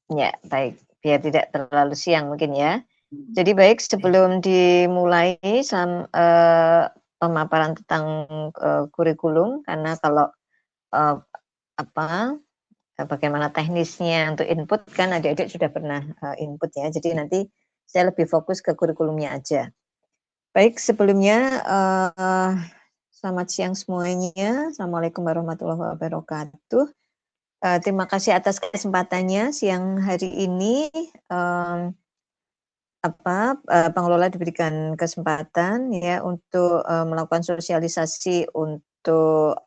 Ya, baik. Biar tidak terlalu siang mungkin ya. Jadi baik, sebelum dimulai pemaparan tentang kurikulum, karena kalau uh, apa bagaimana teknisnya untuk input kan adik-adik sudah pernah input ya. Jadi nanti saya lebih fokus ke kurikulumnya aja. Baik, sebelumnya selamat siang semuanya. Assalamualaikum warahmatullahi wabarakatuh. Terima kasih atas kesempatannya siang hari ini. Pengelola diberikan kesempatan ya untuk melakukan sosialisasi untuk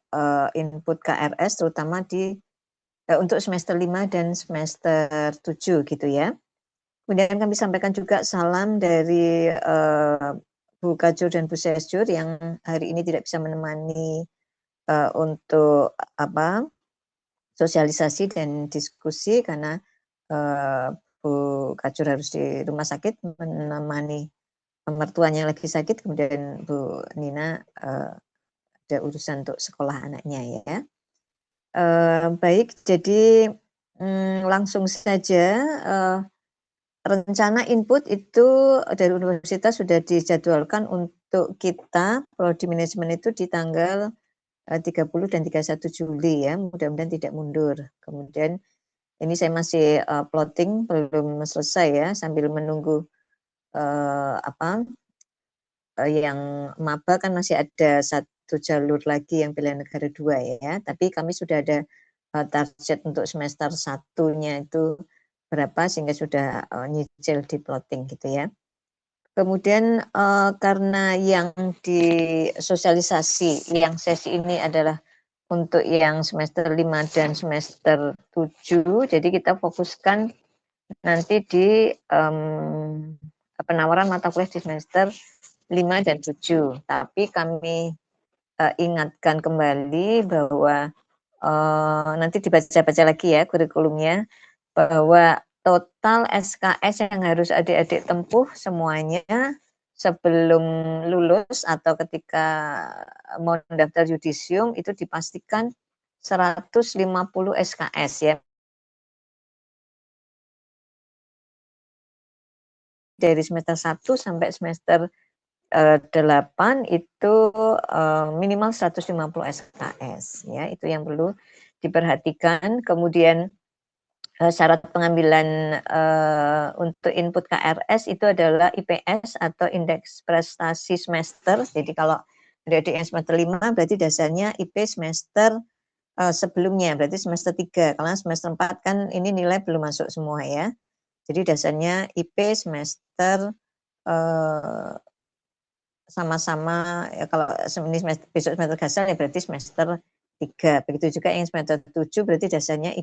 input KRS terutama untuk semester 5 dan semester 7 gitu ya. Kemudian kami sampaikan juga salam dari Bu Kajur dan Bu Sesjur yang hari ini tidak bisa menemani untuk sosialisasi dan diskusi karena Bu Kajur harus di rumah sakit menemani mertuanya lagi sakit, kemudian Bu Nina ada urusan untuk sekolah anaknya ya. Baik, jadi langsung saja rencana input itu dari universitas sudah dijadwalkan untuk kita prodi manajemen itu di tanggal 30 dan 31 Juli ya, mudah-mudahan tidak mundur. Kemudian ini saya masih plotting, belum selesai ya, sambil menunggu yang maba kan masih ada satu jalur lagi yang pilihan negara 2 ya, tapi kami sudah ada target untuk semester 1-nya itu berapa sehingga sudah nyicil di plotting gitu ya. Kemudian karena yang di sosialisasi yang sesi ini adalah untuk yang semester 5 dan semester 7, jadi kita fokuskan nanti di penawaran mata kuliah di semester 5 dan 7. Tapi kami ingatkan kembali bahwa nanti dibaca-baca lagi ya kurikulumnya, bahwa total SKS yang harus adik-adik tempuh semuanya sebelum lulus atau ketika mau mendaftar yudisium itu dipastikan 150 SKS ya. Dari semester 1 sampai semester 8 itu minimal 150 SKS ya, itu yang perlu diperhatikan. Kemudian syarat pengambilan untuk input KRS itu adalah IPS atau indeks prestasi semester. Jadi kalau adik-adik yang semester 5 berarti dasarnya IP semester sebelumnya, berarti semester 3. Karena semester 4 kan ini nilai belum masuk semua ya. Jadi dasarnya IP semester sama-sama ya, kalau ini semester, besok semester gasal ya berarti semester 3. Begitu juga yang semester 7 berarti dasarnya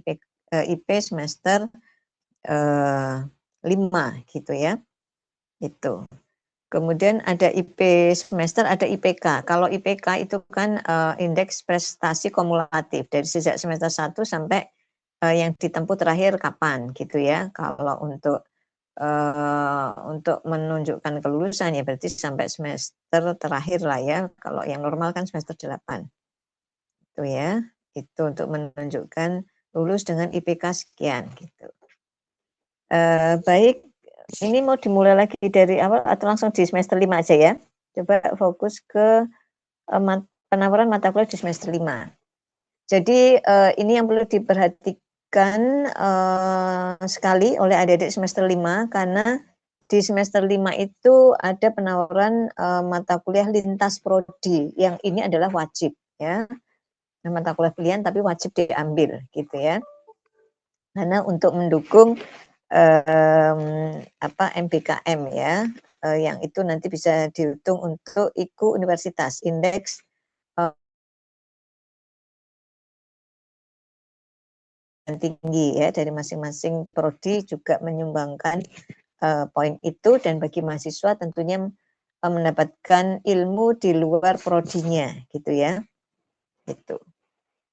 IP semester 5 gitu ya. Itu. Kemudian ada IP semester, ada IPK. Kalau IPK itu kan indeks prestasi kumulatif dari sejak semester 1 sampai yang ditempuh terakhir kapan gitu ya. Kalau untuk menunjukkan kelulusan ya berarti sampai semester terakhir lah ya. Kalau yang normal kan semester 8. Itu ya. Itu untuk menunjukkan lulus dengan IPK sekian gitu. Baik, ini mau dimulai lagi dari awal atau langsung di semester 5 aja ya. Coba fokus ke penawaran mata kuliah di semester 5. Jadi ini yang perlu diperhatikan sekali oleh adik-adik semester 5 karena di semester 5 itu ada penawaran mata kuliah lintas prodi yang ini adalah wajib ya. Mata kuliah pilihan tapi wajib diambil gitu ya. Karena untuk mendukung MBKM ya, yang itu nanti bisa dihitung untuk IKU universitas, indeks tinggi ya dari masing-masing prodi juga menyumbangkan poin itu, dan bagi mahasiswa tentunya mendapatkan ilmu di luar prodinya gitu ya. Gitu.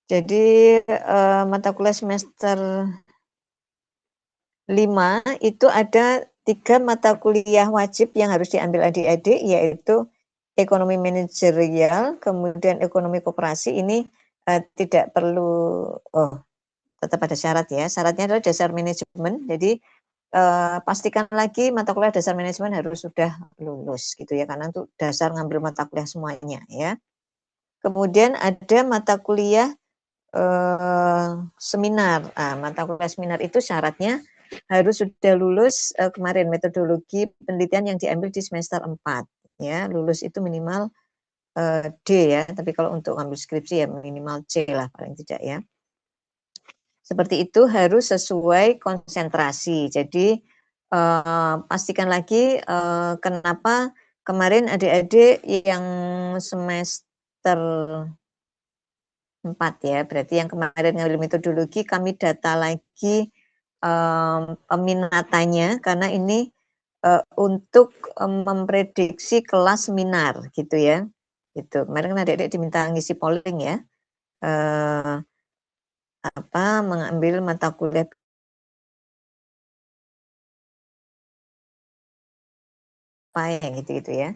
Jadi mata kuliah semester 5 itu ada 3 mata kuliah wajib yang harus diambil adik-adik, yaitu ekonomi manajerial, kemudian ekonomi koperasi. Ini tidak perlu tetap ada syarat ya. Syaratnya adalah dasar manajemen. Jadi pastikan lagi mata kuliah dasar manajemen harus sudah lulus gitu ya, karena untuk dasar ngambil mata kuliah semuanya ya. Kemudian ada mata kuliah seminar. Mata kuliah seminar itu syaratnya harus sudah lulus kemarin metodologi penelitian yang diambil di semester 4 ya. Lulus itu minimal D ya, tapi kalau untuk ngambil skripsi ya minimal C lah paling tidak ya. Seperti itu harus sesuai konsentrasi. Jadi pastikan lagi kenapa kemarin adik-adik yang semester 4 ya, berarti yang kemarin ngambil metodologi kami data lagi peminatannya karena ini untuk memprediksi kelas seminar gitu ya. Gitu. Kemarin kan adik-adik diminta ngisi polling ya. Mengambil mata kuliah apa yang gitu-gitu ya.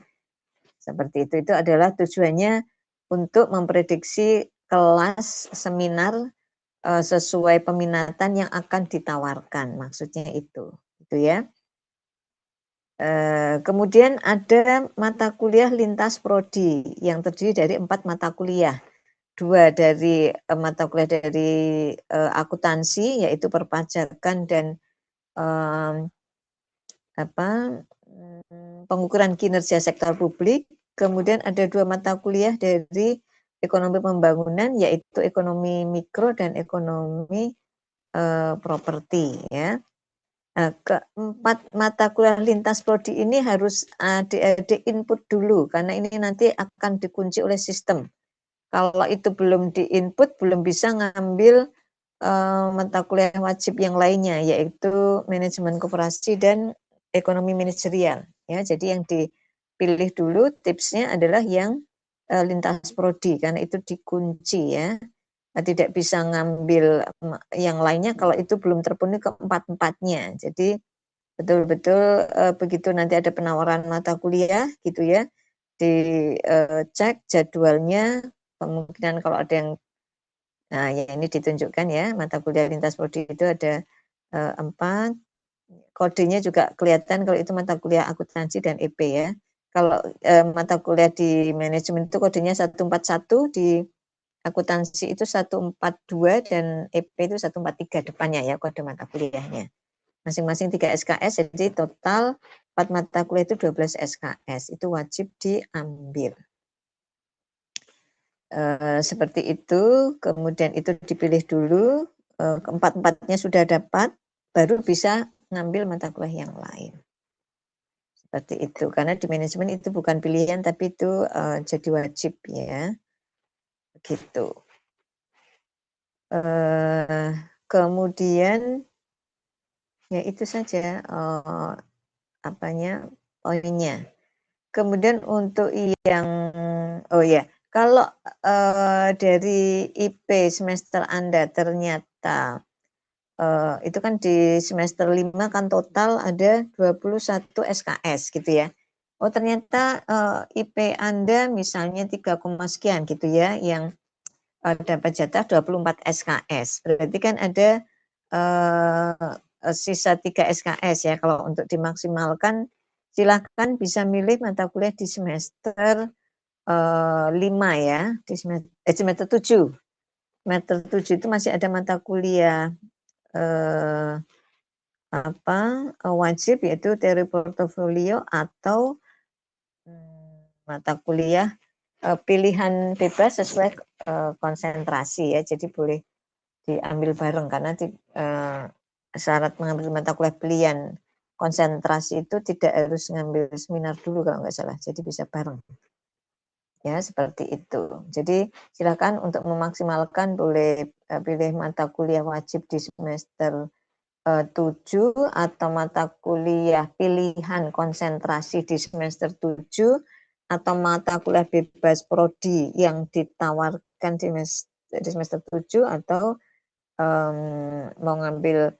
Seperti itu adalah tujuannya untuk memprediksi kelas seminar sesuai peminatan yang akan ditawarkan, maksudnya itu, gitu ya. Kemudian ada mata kuliah lintas prodi yang terdiri dari 4 mata kuliah. 2 dari mata kuliah dari akuntansi yaitu perpajakan dan pengukuran kinerja sektor publik. Kemudian ada 2 mata kuliah dari ekonomi pembangunan yaitu ekonomi mikro dan ekonomi properti ya. Keempat mata kuliah lintas prodi ini harus adik-adik input dulu karena ini nanti akan dikunci oleh sistem. Kalau itu belum di-input belum bisa ngambil mata kuliah wajib yang lainnya yaitu manajemen koperasi dan ekonomi manajerial ya. Jadi yang dipilih dulu tipsnya adalah yang lintas prodi karena itu dikunci ya. Tidak bisa ngambil yang lainnya kalau itu belum terpenuhi keempat-empatnya. Jadi betul-betul begitu nanti ada penawaran mata kuliah gitu ya, dicek jadwalnya, kemungkinan kalau ada yang, nah ya ini ditunjukkan ya, mata kuliah lintas prodi itu ada 4, kodenya juga kelihatan kalau itu mata kuliah akuntansi dan EP ya. Kalau mata kuliah di manajemen itu kodenya 141, di akuntansi itu 142 dan EP itu 143 depannya ya kode mata kuliahnya. Masing-masing 3 SKS, jadi total 4 mata kuliah itu 12 SKS, itu wajib diambil. Seperti itu, kemudian itu dipilih dulu, keempat-empatnya sudah dapat, baru bisa ngambil mata kuliah yang lain. Seperti itu, karena di manajemen itu bukan pilihan, tapi itu jadi wajib ya. Begitu. Kemudian ya itu saja poinnya. Kemudian untuk yang kalau dari IP semester Anda ternyata itu kan di semester 5 kan total ada 21 SKS gitu ya. Oh ternyata IP Anda misalnya 3, sekian gitu ya yang dapat jatah 24 SKS. Berarti kan ada sisa 3 SKS ya. Kalau untuk dimaksimalkan silakan bisa milih mata kuliah di semester 5 ya, di semester 7. Semester 7 itu masih ada mata kuliah wajib yaitu teori portofolio atau mata kuliah pilihan bebas sesuai konsentrasi ya, jadi boleh diambil bareng karena syarat mengambil mata kuliah pilihan konsentrasi itu tidak harus ngambil seminar dulu kalau nggak salah, jadi bisa bareng. Ya, seperti itu. Jadi silakan untuk memaksimalkan boleh pilih mata kuliah wajib di semester 7 atau mata kuliah pilihan konsentrasi di semester 7 atau mata kuliah bebas prodi yang ditawarkan di semester 7 atau mau ngambil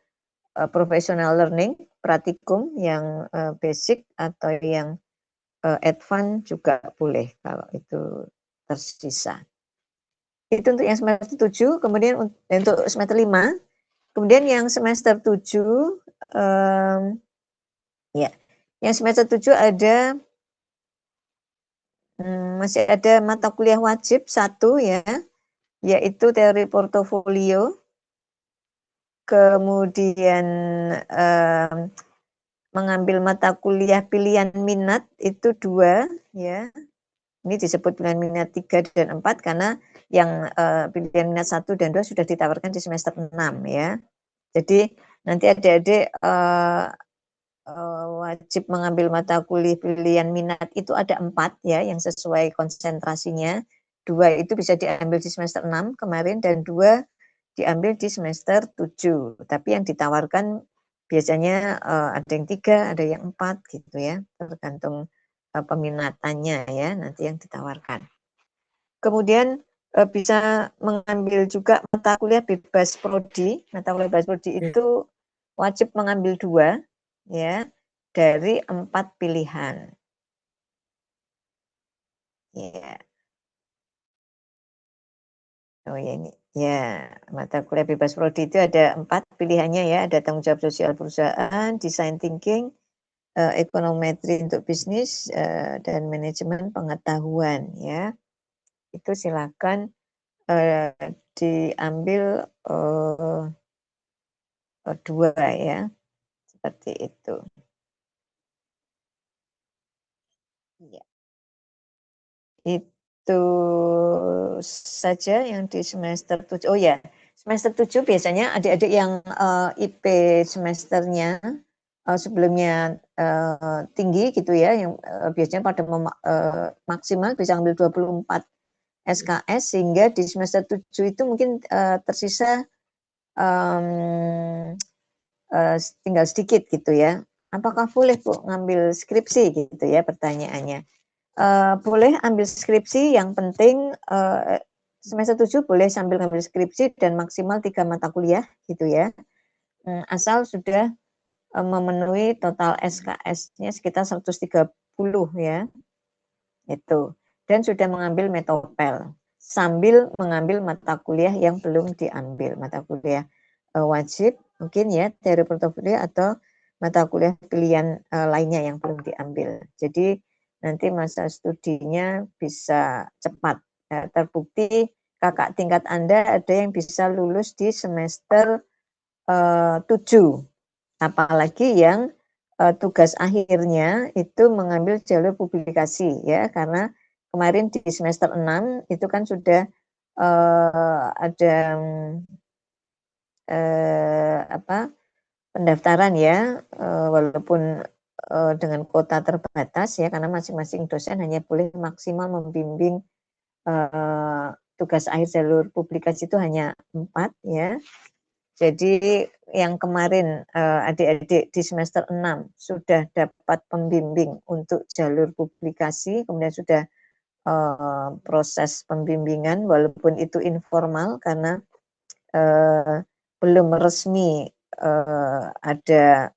professional learning, praktikum yang basic atau yang advance juga boleh kalau itu tersisa. Itu untuk yang semester 7, kemudian untuk semester 5 Kemudian yang semester 7, ya, yang semester 7 ada masih ada mata kuliah wajib 1 ya, yaitu teori portofolio. Kemudian mengambil mata kuliah pilihan minat itu 2 ya. Ini disebut pilihan minat 3 dan 4 karena yang pilihan minat 1 dan 2 sudah ditawarkan di semester 6 ya. Jadi nanti adik-adik wajib mengambil mata kuliah pilihan minat itu ada 4 ya yang sesuai konsentrasinya. 2 itu bisa diambil di semester 6 kemarin dan 2 diambil di semester 7. Tapi yang ditawarkan biasanya ada yang 3, ada yang 4 gitu ya, tergantung peminatannya ya nanti yang ditawarkan. Kemudian bisa mengambil juga mata kuliah bebas prodi. Mata kuliah bebas prodi itu wajib mengambil 2 ya dari 4 pilihan. Ya. Oh ya ini. Ya, mata kuliah bebas prodi itu ada 4 pilihannya ya, ada tanggung jawab sosial perusahaan, design thinking, ekonometri untuk bisnis, dan manajemen pengetahuan ya. Itu silakan diambil 2 ya, seperti itu. Ya. Itu saja yang di semester 7. Oh ya, semester 7 biasanya adik-adik yang IP semesternya sebelumnya tinggi gitu ya, yang biasanya pada maksimal bisa ambil 24 SKS sehingga di semester 7 itu mungkin tersisa tinggal sedikit gitu ya. Apakah boleh Bu ngambil skripsi gitu ya pertanyaannya? Boleh ambil skripsi, yang penting semester 7 boleh sambil ngambil skripsi dan maksimal 3 mata kuliah gitu ya. Asal sudah memenuhi total SKS-nya sekitar 130 ya. Itu. Dan sudah mengambil metopel sambil mengambil mata kuliah yang belum diambil, mata kuliah wajib mungkin ya, teori portofolio atau mata kuliah pilihan lainnya yang belum diambil. Jadi nanti masa studinya bisa cepat. Terbukti kakak tingkat Anda ada yang bisa lulus di semester 7, apalagi yang tugas akhirnya itu mengambil jalur publikasi ya, karena kemarin di semester 6 itu kan sudah ada pendaftaran ya, walaupun dengan kuota terbatas ya, karena masing-masing dosen hanya boleh maksimal membimbing tugas akhir jalur publikasi itu hanya 4 ya. Jadi yang kemarin adik-adik di semester 6 sudah dapat pembimbing untuk jalur publikasi, kemudian sudah proses pembimbingan walaupun itu informal karena belum resmi ada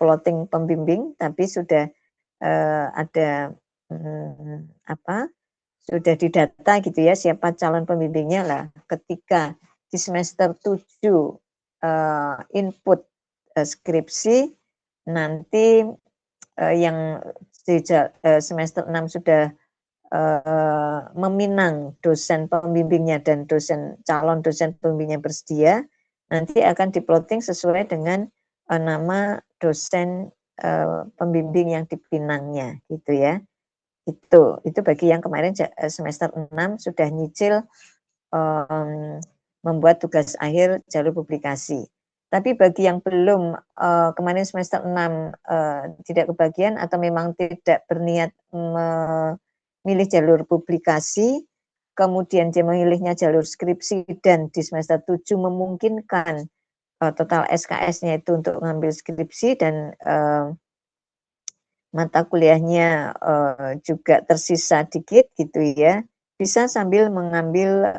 plotting pembimbing, tapi sudah ada sudah didata gitu ya siapa calon pembimbingnya lah. Ketika di semester 7 input skripsi, nanti yang di semester 6 sudah meminang dosen pembimbingnya dan calon dosen pembimbingnya bersedia, nanti akan diplotting sesuai dengan nama dosen pembimbing yang dipinangnya gitu ya. Itu bagi yang kemarin semester 6 sudah nyicil membuat tugas akhir jalur publikasi. Tapi bagi yang belum kemarin semester 6 tidak kebagian atau memang tidak berniat memilih jalur publikasi, kemudian dia memilihnya jalur skripsi dan di semester 7 memungkinkan total SKS-nya itu untuk mengambil skripsi dan mata kuliahnya juga tersisa dikit gitu ya, bisa sambil mengambil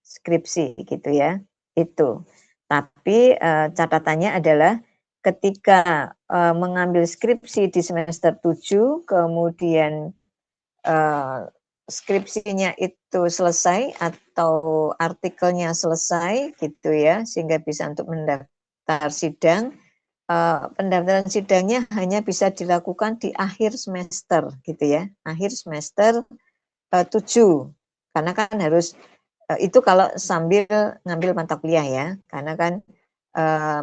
skripsi gitu ya, itu. Tapi catatannya adalah ketika mengambil skripsi di semester 7, kemudian skripsinya itu selesai atau artikelnya selesai gitu ya, sehingga bisa untuk mendaftar sidang. Pendaftaran sidangnya hanya bisa dilakukan di akhir semester gitu ya, akhir semester 7, karena kan harus itu kalau sambil ngambil mata kuliah ya, karena kan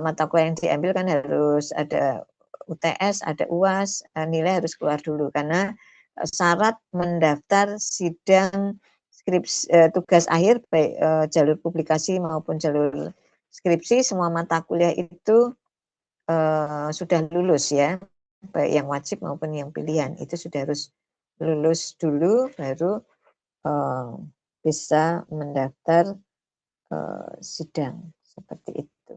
mata kuliah yang diambil kan harus ada UTS, ada UAS, nilai harus keluar dulu karena syarat mendaftar sidang skripsi tugas akhir baik jalur publikasi maupun jalur skripsi, semua mata kuliah itu sudah lulus ya, baik yang wajib maupun yang pilihan itu sudah harus lulus dulu baru bisa mendaftar sidang seperti itu.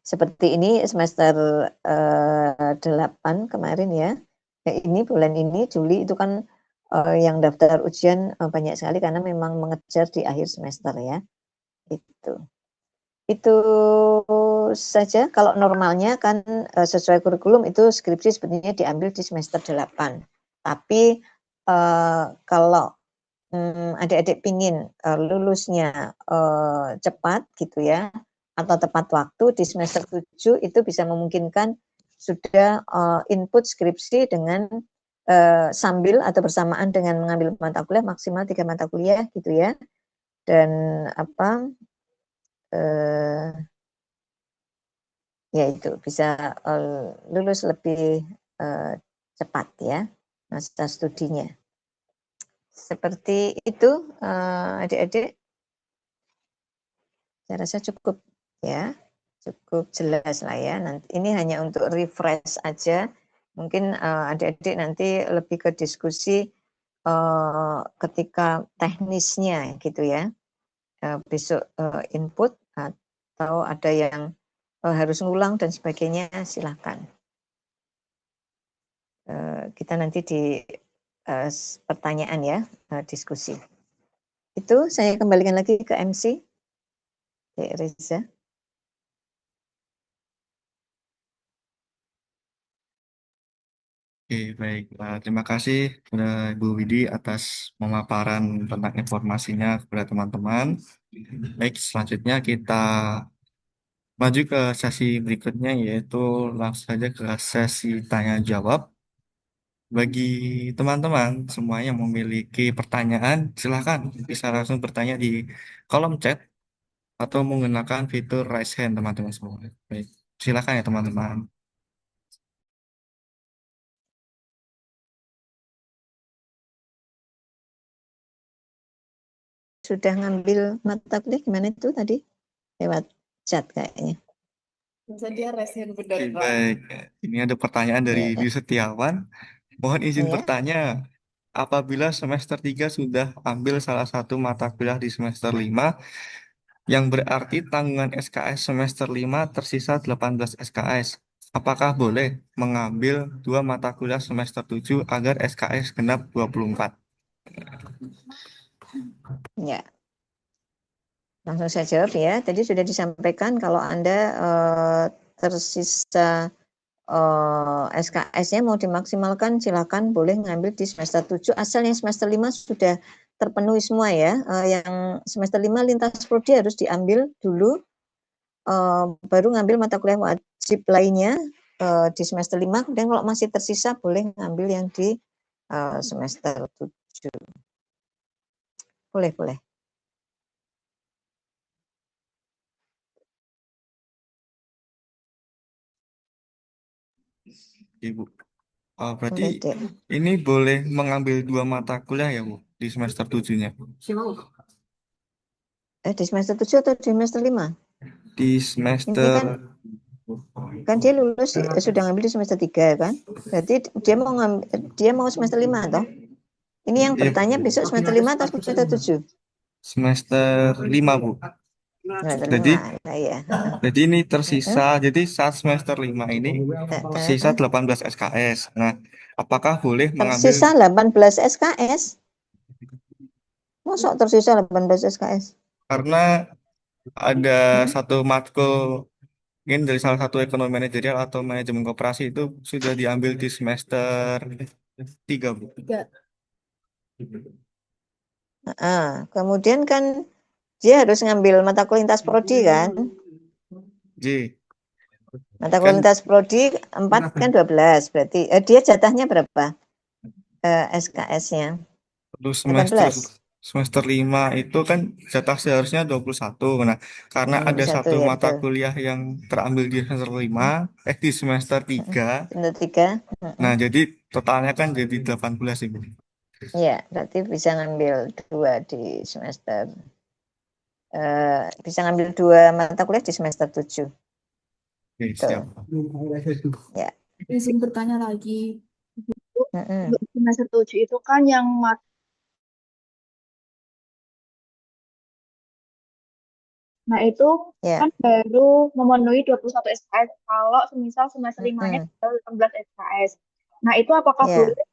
Seperti ini semester 8 kemarin ya. Ini bulan ini Juli itu kan yang daftar ujian banyak sekali karena memang mengejar di akhir semester ya. Itu saja. Kalau normalnya kan sesuai kurikulum itu skripsi sebenarnya diambil di semester 8. Tapi kalau adik-adik pingin lulusnya cepat gitu ya, atau tepat waktu di semester 7 itu bisa memungkinkan sudah input skripsi dengan sambil atau bersamaan dengan mengambil mata kuliah maksimal 3 mata kuliah gitu ya. Dan apa ya itu bisa lulus lebih cepat ya masa studinya. Seperti itu adik-adik. Saya rasa cukup ya, cukup jelas lah ya. Nanti ini hanya untuk refresh aja. Mungkin adik-adik nanti lebih ke diskusi ketika teknisnya gitu ya. Besok input atau ada yang harus ngulang dan sebagainya, silakan. Kita nanti di pertanyaan ya, diskusi. Itu saya kembalikan lagi ke MC, Reza. Oke, baik. Terima kasih kepada Ibu Widi atas pemaparan tentang informasinya kepada teman-teman. Baik, selanjutnya kita maju ke sesi berikutnya, yaitu langsung saja ke sesi tanya jawab. Bagi teman-teman semua yang memiliki pertanyaan, silakan bisa langsung bertanya di kolom chat atau menggunakan fitur raise hand teman-teman semua. Baik, silakan ya teman-teman. Sudah ngambil mata kuliah gimana itu tadi? Lewat chat kayaknya. Bisa dia raise hand benar, Oke, baik. Ini ada pertanyaan dari Ya, Dwi Setiawan. Mohon izin ya. bertanya, apabila semester 3 sudah ambil salah satu mata kuliah di semester 5, yang berarti tanggungan SKS semester 5 tersisa 18 SKS. Apakah boleh mengambil dua mata kuliah semester 7 agar SKS genap 24? Ya, langsung saya jawab ya. Tadi sudah disampaikan kalau Anda tersisa SKS-nya mau dimaksimalkan, silakan boleh ngambil di semester 7. Asalnya semester 5 sudah terpenuhi semua ya. Yang semester 5 lintas prodi harus diambil dulu, baru ngambil mata kuliah wajib lainnya di semester 5. Kemudian kalau masih tersisa boleh ngambil yang di semester 7. Boleh, boleh. Ibu. Oh, berarti Boleh, Dek. ini boleh mengambil dua mata kuliah ya, Bu, di semester 7-nya? Di semester 7 atau di semester 5? Di Ini semester kan dia lulus sudah ngambil di semester 3 kan? Berarti dia mau semester 5 toh? Ini yang Iya, bertanya besok semester 5 atau semester 7? semester 5, Bu. Semester Jadi 5. Nah, ya. Jadi ini tersisa, jadi saat semester 5 ini tersisa 18 SKS. Nah, apakah boleh mengambil, Tersisa 18 SKS. Masuk tersisa 18 SKS? karena ada satu matkul mungkin dari salah satu ekonomi manajerial atau manajemen koperasi itu sudah diambil di semester 3, Bu. Kemudian kan dia harus ngambil mata kuliah lintas prodi kan. J. Mata kuliah Kan lintas prodi 4 kan 12 berarti dia jatahnya berapa? SKS-nya untuk 18. semester 5 itu kan jatah seharusnya 21. Nah, karena ada 21 satu ya mata betul. kuliah yang terambil di semester 5, di semester 3. Semester 3. Nah, jadi totalnya kan jadi 18 Ibu. Ya, berarti bisa ngambil 2 di semester bisa ngambil 2 mata kuliah di semester 7. Oke, siap. Ya. Izin bertanya lagi. Mm-mm. Semester 7 itu kan yang nah itu Ya. kan baru memenuhi 21 SKS kalau semisal semester 5-nya Mm-mm. 18 SKS. Nah, itu apakah Ya, boleh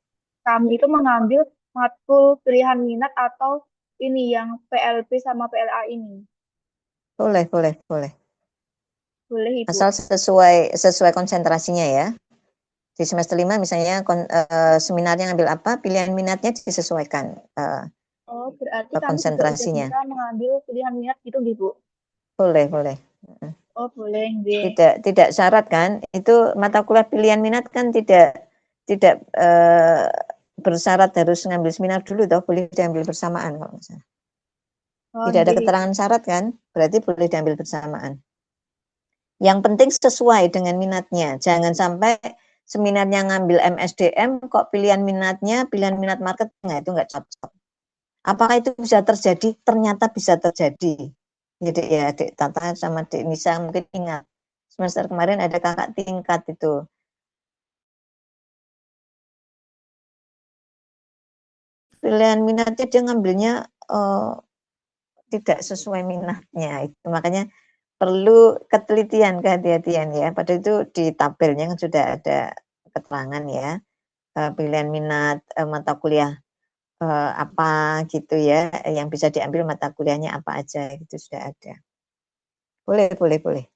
kami itu mengambil matkul pilihan minat atau ini yang PLP sama PLA ini? boleh. Boleh, Ibu. Asal sesuai konsentrasinya ya. Di semester 5 misalnya seminarnya ngambil apa, pilihan minatnya disesuaikan Oh, berarti kami juga udah konsentrasinya. bisa mengambil pilihan minat gitu, Ibu. Boleh. Oh, boleh, nggih. Tidak syarat kan? Itu mata kuliah pilihan minat kan tidak bersyarat harus ngambil seminar dulu toh, boleh diambil bersamaan kalau misalnya. Oh, Tidak ada nggih. keterangan syarat kan? Berarti boleh diambil bersamaan. Yang penting sesuai dengan minatnya. Jangan sampai seminarnya ngambil MSDM kok pilihan minat marketing, nah itu nggak cocok. Apakah itu bisa terjadi? Ternyata bisa terjadi. Jadi ya Adik Tata sama Adik Nisa mungkin ingat. Semester kemarin ada kakak tingkat itu. Pilihan minatnya dia ngambilnya tidak sesuai minatnya. Itu makanya perlu ketelitian, kehati-hatian ya. Padahal itu di tabelnya kan sudah ada keterangan ya. Pilihan minat mata kuliah apa gitu ya, yang bisa diambil mata kuliahnya apa aja gitu sudah ada. Boleh.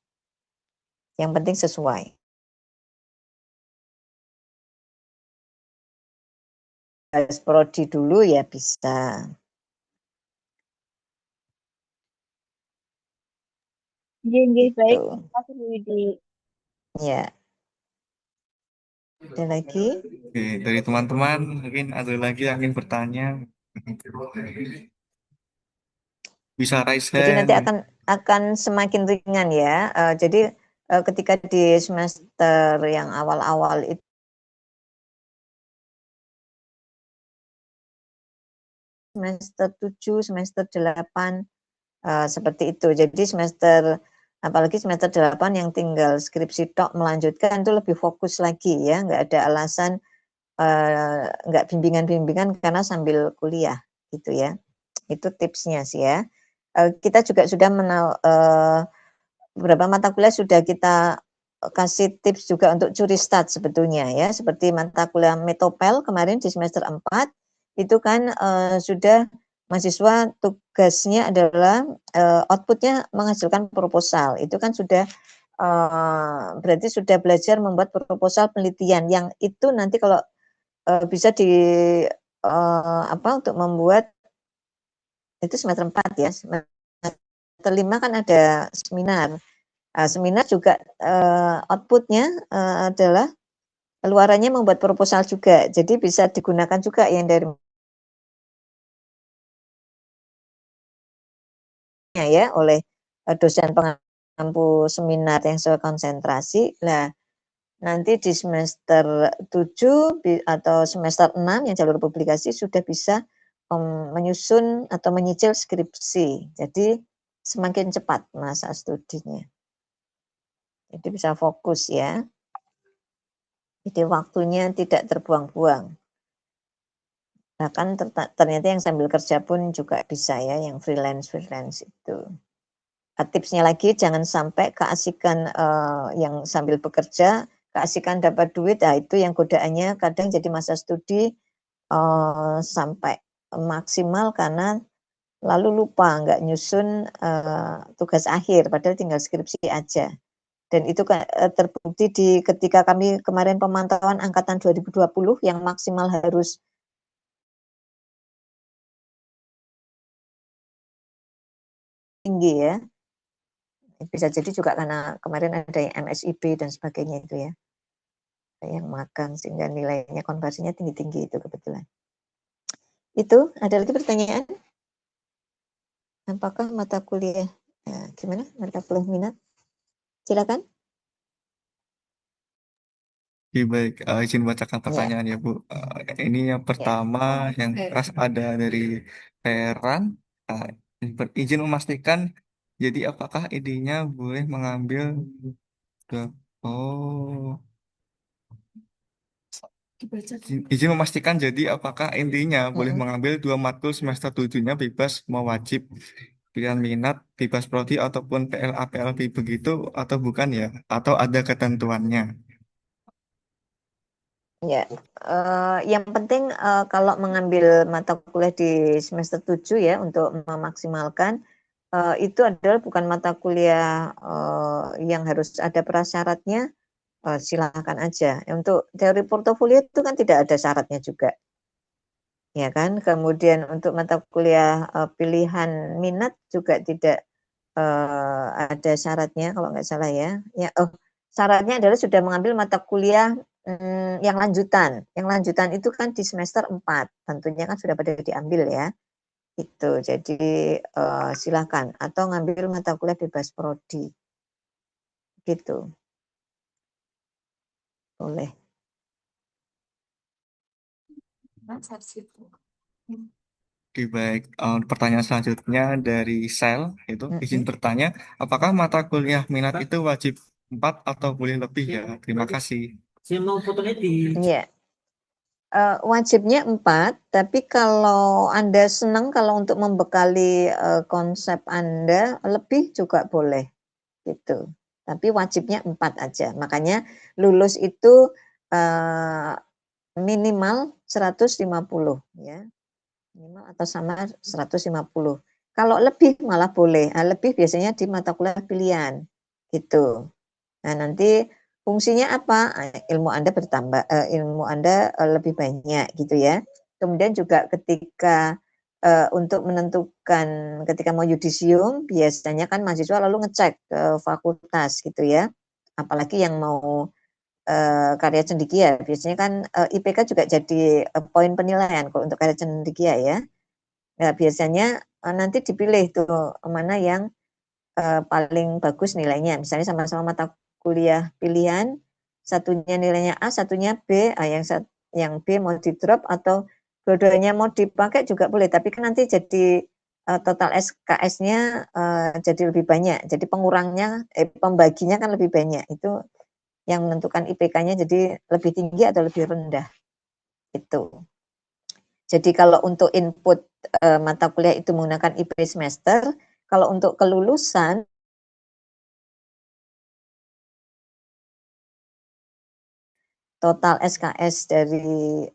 Yang penting sesuai. Prodi dulu ya bisa. Nggih, baik. Gitu. Terima kasih, Bu Widi. Ya, ada lagi? Oke, dari teman-teman mungkin ada lagi yang ingin bertanya. Bisa raise Jadi nanti hand. akan semakin ringan ya. Jadi ketika di semester yang awal-awal itu semester 7, semester 8 seperti itu. Jadi apalagi semester 8 yang tinggal skripsi tok melanjutkan itu lebih fokus lagi ya, nggak ada alasan nggak bimbingan-bimbingan karena sambil kuliah gitu ya. Itu tipsnya sih ya. Kita juga sudah beberapa mata kuliah sudah kita kasih tips juga untuk curi start sebetulnya ya, seperti mata kuliah Metopel kemarin di semester 4 itu kan sudah mahasiswa tugasnya adalah outputnya menghasilkan proposal. Itu kan sudah berarti sudah belajar membuat proposal penelitian yang itu nanti kalau bisa untuk membuat itu semester 4 ya. Semester 5 kan ada seminar. Seminar juga outputnya adalah keluarannya membuat proposal juga. Jadi bisa digunakan juga yang dari ya oleh dosen pengampu seminar yang sesuai konsentrasi. Nah, nanti di semester 7 atau semester 6 yang jalur publikasi sudah bisa menyusun atau menyicil skripsi. Jadi semakin cepat masa studinya. Jadi bisa fokus ya. Jadi waktunya tidak terbuang-buang. Bahkan ternyata yang sambil kerja pun juga bisa ya, yang freelance itu. Tipsnya lagi jangan sampai keasikan yang sambil bekerja, keasikan dapat duit, nah itu yang godaannya kadang jadi masa studi sampai maksimal karena lalu lupa nggak nyusun tugas akhir, padahal tinggal skripsi aja. Dan itu terbukti ketika kami kemarin pemantauan angkatan 2020 yang maksimal harus tinggi ya. Bisa jadi juga karena kemarin ada yang MSIB dan sebagainya itu ya. Yang magang sehingga nilainya konversinya tinggi-tinggi itu kebetulan. Itu ada lagi pertanyaan? Apakah mata kuliah gimana? Mata kuliah minat? Silakan. Oke, baik, izin bacakan Ya, pertanyaan ya Bu. Ini yang ya. pertama yang keras ada dari Peran. Uh, izin memastikan, jadi apakah idenya boleh mengambil oh izin memastikan jadi apakah intinya boleh mengambil 2 matkul semester 7-nya bebas mau wajib pilihan minat, bebas prodi ataupun PLA PLB begitu atau bukan ya? Atau ada ketentuannya? Ya, yang penting kalau mengambil mata kuliah di semester 7 ya untuk memaksimalkan itu adalah bukan mata kuliah yang harus ada prasyaratnya, silakan aja. Untuk teori portofolio itu kan tidak ada syaratnya juga, ya kan. Kemudian untuk mata kuliah pilihan minat juga tidak ada syaratnya kalau nggak salah ya. Syaratnya adalah sudah mengambil mata kuliah yang lanjutan. Yang lanjutan itu kan di semester 4, tentunya kan sudah pada diambil ya. Itu, jadi silakan atau ngambil mata kuliah bebas prodi. Gitu. Boleh. Oke, baik. Pertanyaan selanjutnya dari Sel itu izin bertanya, apakah mata kuliah minat itu wajib 4 atau boleh lebih ya? Terima kasih. Iya. Wajibnya 4, tapi kalau Anda senang kalau untuk membekali konsep Anda lebih juga boleh gitu. Tapi wajibnya 4 aja. Makanya lulus itu minimal 150 ya. Minimal atau sama 150. Kalau lebih malah boleh. Lebih biasanya di mata kuliah pilihan gitu. Nah, nanti fungsinya apa? Ilmu Anda bertambah, ilmu Anda lebih banyak gitu ya. Kemudian juga ketika untuk menentukan ketika mau yudisium, biasanya kan mahasiswa lalu ngecek ke fakultas gitu ya. Apalagi yang mau karya cendekia, biasanya kan IPK juga jadi poin penilaian kalau untuk karya cendekia ya. Nah, biasanya nanti dipilih tuh mana yang paling bagus nilainya. Misalnya sama-sama mata kuliah pilihan, satunya nilainya A, satunya B, yang B mau di drop atau dua-duanya mau dipakai juga boleh. Tapi kan nanti jadi total SKS-nya jadi lebih banyak. Jadi pembaginya kan lebih banyak. Itu yang menentukan IPK-nya jadi lebih tinggi atau lebih rendah. Itu. Jadi kalau untuk input mata kuliah itu menggunakan IP semester, kalau untuk kelulusan total SKS dari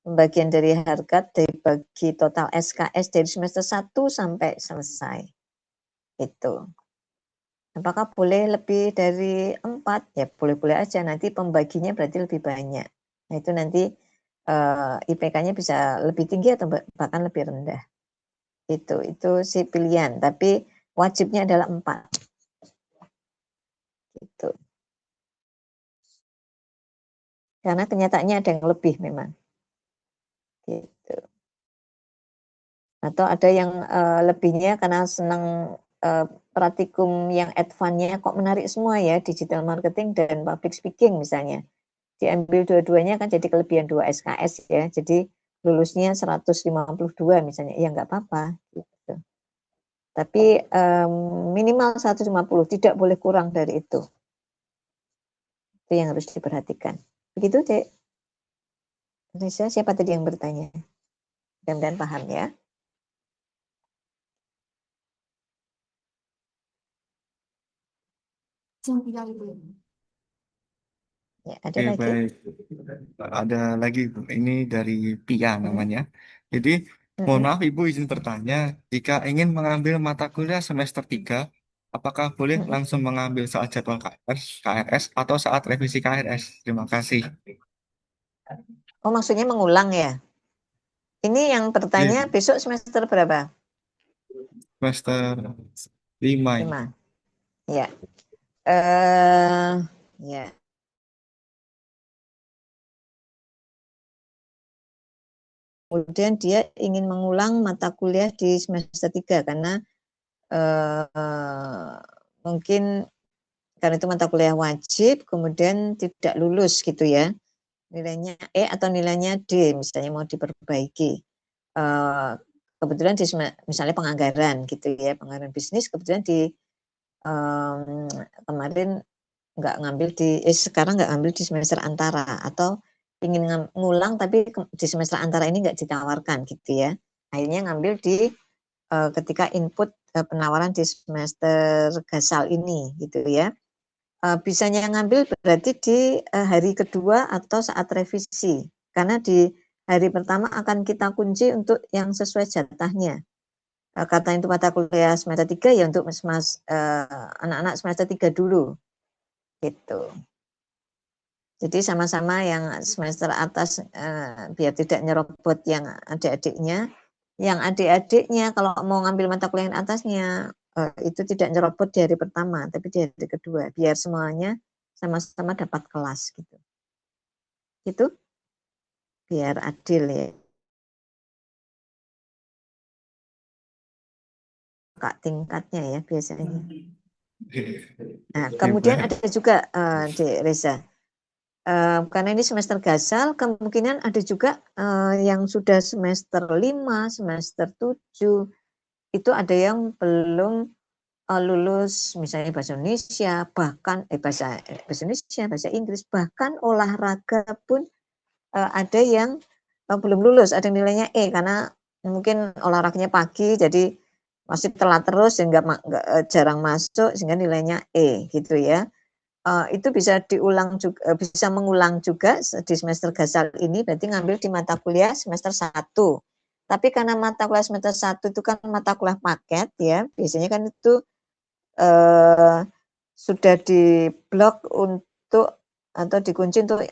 pembagian dari harga dibagi total SKS dari semester 1 sampai selesai. Itu. Apakah boleh lebih dari 4? Ya boleh-boleh aja, nanti pembaginya berarti lebih banyak. Nah itu nanti IPK-nya bisa lebih tinggi atau bahkan lebih rendah. Itu si pilihan, tapi wajibnya adalah 4. Gitu. Karena kenyataannya ada yang lebih memang. Gitu. Atau ada yang lebihnya karena senang praktikum yang advance-nya kok menarik semua ya, digital marketing dan public speaking misalnya. Diambil dua-duanya kan jadi kelebihan 2 SKS ya. Jadi lulusnya 152 misalnya. Ya nggak apa-apa gitu. Tapi minimal 150, tidak boleh kurang dari itu. Itu yang harus diperhatikan. Begitu, Dek. Risa, siapa tadi yang bertanya? Mudah-mudahan paham ya. Ya, ada Oke, lagi? baik. Ada lagi, Bu. Ini dari Pia namanya. Jadi, mohon maaf Ibu izin bertanya, jika ingin mengambil mata kuliah semester 3, apakah boleh langsung mengambil saat jadwal KRS atau saat revisi KRS? Terima kasih. Oh, maksudnya mengulang ya? Ini yang Iya, bertanya besok semester berapa? semester 5 ini. 5. Ya. Eh ya. Kemudian dia ingin mengulang mata kuliah di semester 3 karena mungkin karena itu mata kuliah wajib, kemudian tidak lulus gitu ya. Nilainya E atau nilainya D, misalnya mau diperbaiki. Kebetulan di misalnya penganggaran gitu ya, penganggaran bisnis, kebetulan di kemarin nggak ngambil sekarang nggak ngambil di semester antara, atau ingin ngulang tapi di semester antara ini nggak ditawarkan gitu ya. Akhirnya ngambil di ketika input penawaran di semester gasal ini gitu ya. Bisanya ngambil berarti di hari kedua atau saat revisi, karena di hari pertama akan kita kunci untuk yang sesuai jatahnya. Kata itu mata kuliah semester 3 ya untuk anak-anak semester 3 dulu gitu. Jadi sama-sama yang semester atas biar tidak nyerobot yang adik-adiknya. Yang adik-adiknya kalau mau ngambil mata kuliah yang atasnya itu tidak nyerobot di hari pertama, tapi di hari kedua, biar semuanya sama-sama dapat kelas gitu. Itu biar adil ya. Kak tingkatnya ya biasanya. Nah, kemudian ada juga Dek Reza. Karena ini semester gasal, kemungkinan ada juga yang sudah semester 5, semester 7, itu ada yang belum lulus misalnya bahasa Indonesia, bahkan bahasa Indonesia, bahasa Inggris, bahkan olahraga pun ada yang belum lulus, ada nilainya E karena mungkin olahraganya pagi jadi masih telat terus sehingga jarang masuk sehingga nilainya E gitu ya. Itu bisa diulang juga, bisa mengulang juga di semester gasal ini, berarti ngambil di mata kuliah semester 1. Tapi karena mata kuliah semester 1 itu kan mata kuliah paket ya, biasanya kan itu sudah diblok untuk atau dikunci untuk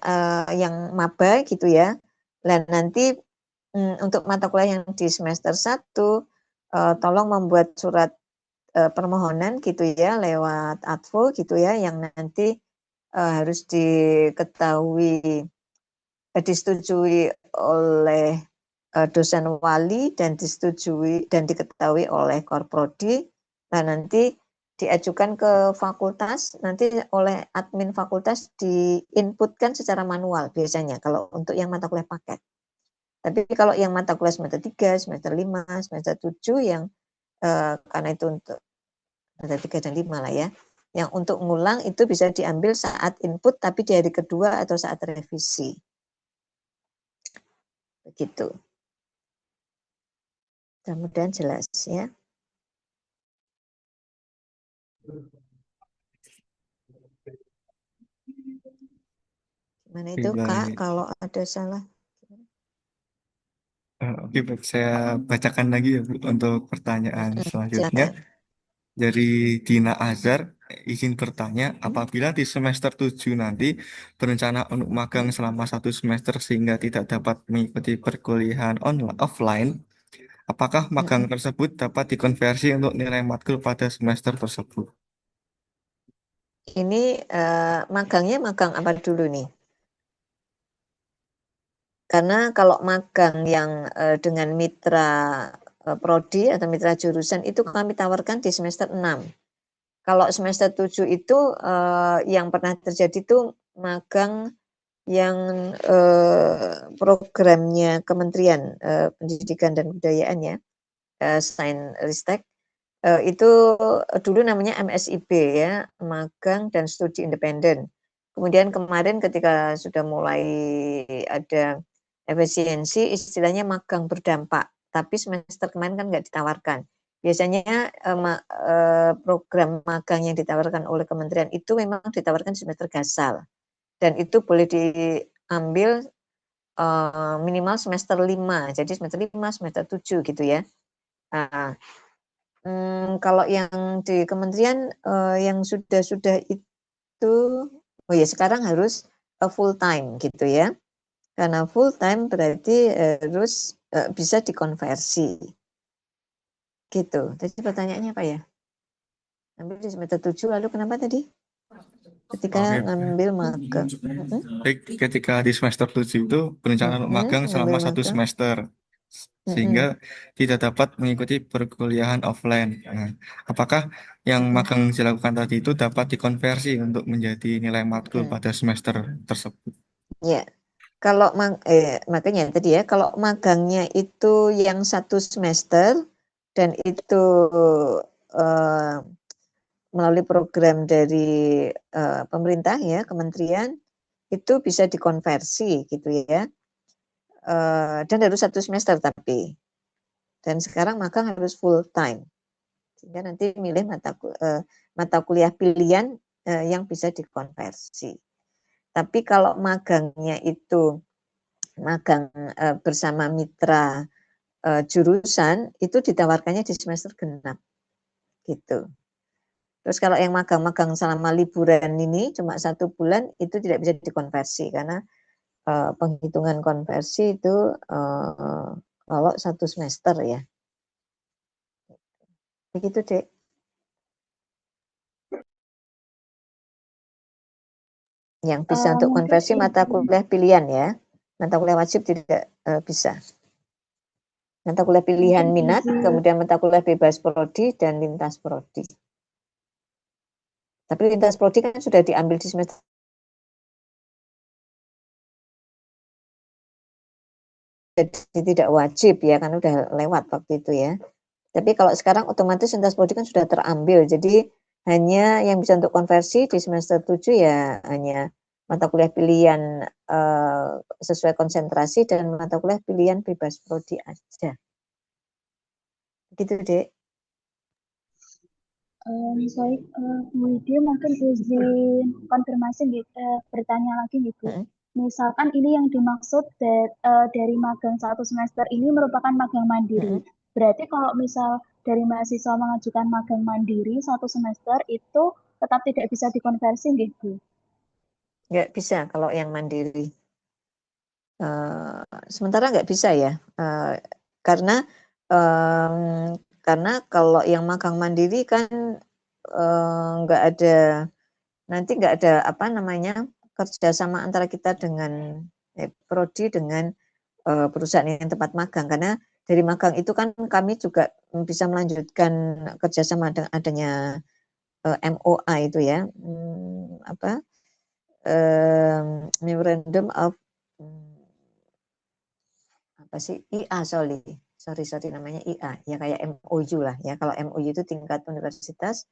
yang maba gitu ya. Dan nanti untuk mata kuliah yang di semester 1 tolong membuat surat permohonan gitu ya lewat advo gitu ya, yang nanti harus diketahui disetujui oleh dosen wali dan disetujui dan diketahui oleh Korprodi. Nah, nanti diajukan ke fakultas, nanti oleh admin fakultas diinputkan secara manual biasanya kalau untuk yang mata kuliah paket. Tapi kalau yang mata kuliah semester 3, semester 5, semester 7 yang karena itu untuk semester 3 dan 5 lah ya. Yang untuk ngulang itu bisa diambil saat input tapi di hari kedua atau saat revisi. Begitu. Mudah-mudahan jelas ya. Gimana itu Kak, kalau ada salah? Oke, baik. Saya bacakan lagi ya Bu, untuk pertanyaan selanjutnya. Silakan. Dari Dina Azhar, izin bertanya, apabila di semester 7 nanti berencana untuk magang selama 1 semester sehingga tidak dapat mengikuti perkuliahan offline, apakah magang tersebut dapat dikonversi untuk nilai matkul pada semester tersebut? Ini magangnya magang apa dulu nih? Karena kalau magang yang dengan mitra prodi atau mitra jurusan itu kami tawarkan di semester 6. Kalau semester 7 itu yang pernah terjadi itu magang yang programnya Kementerian Pendidikan dan Kebudayaan ya, Sainristek, itu dulu namanya MSIB ya, magang dan studi independen. Kemudian kemarin ketika sudah mulai ada efisiensi, istilahnya magang berdampak. Tapi semester kemarin kan nggak ditawarkan. Biasanya program magang yang ditawarkan oleh kementerian itu memang ditawarkan semester gasal. Dan itu boleh diambil minimal semester 5. Jadi semester 5, semester 7 gitu ya. Nah, kalau yang di kementerian yang sudah itu, oh ya sekarang harus full time gitu ya. Karena full time berarti harus bisa dikonversi. Gitu. Tadi pertanyaannya apa ya? Ambil di semester 7 lalu kenapa tadi? Ketika Oke. ngambil magang. Baik, ketika di semester 7 itu berencana untuk magang Ngambil selama 1 magang. semester. Sehingga tidak dapat mengikuti perkuliahan offline. Nah, apakah yang magang dilakukan tadi itu dapat dikonversi untuk menjadi nilai matkul pada semester tersebut? Ya, kalau makanya tadi ya, kalau magangnya itu yang 1 semester dan itu melalui program dari pemerintah ya, kementerian, itu bisa dikonversi gitu ya. Dan harus 1 semester tapi. Dan sekarang magang harus full time. Sehingga nanti milih mata kuliah pilihan yang bisa dikonversi. Tapi kalau magangnya itu magang bersama mitra jurusan, itu ditawarkannya di semester genap. Gitu. Terus kalau yang magang-magang selama liburan ini cuma 1 bulan, itu tidak bisa dikonversi karena penghitungan konversi itu kalau 1 semester ya. Begitu, Dek. Yang bisa untuk Mungkin konversi mata kuliah pilihan ya. Mata kuliah wajib tidak bisa. Mata kuliah pilihan minat, kemudian mata kuliah bebas prodi dan lintas prodi. Tapi lintas prodi kan sudah diambil di semester jadi tidak wajib ya, kan udah lewat waktu itu ya. Tapi kalau sekarang otomatis lintas prodi kan sudah terambil, jadi hanya yang bisa untuk konversi di semester 7 ya hanya mata kuliah pilihan sesuai konsentrasi dan mata kuliah pilihan bebas prodi aja. Gitu, Dek. Baik, Bu Widi mungkin izin konfirmasi bertanya lagi nih Bu. Misalkan ini yang dimaksud dari magang 1 semester ini merupakan magang mandiri. Berarti kalau misal dari mahasiswa mengajukan magang mandiri 1 semester itu tetap tidak bisa dikonversi nggih Bu? Nggak bisa kalau yang mandiri. Sementara nggak bisa ya, karena kalau yang magang mandiri kan nggak ada, nanti nggak ada apa namanya kerjasama antara kita dengan prodi dengan perusahaan yang tempat magang, karena dari magang itu kan kami juga bisa melanjutkan kerjasama dengan adanya MOA itu ya, Memorandum of apa sih IA sorry namanya IA ya, kayak MOU lah ya. Kalau MOU itu tingkat universitas,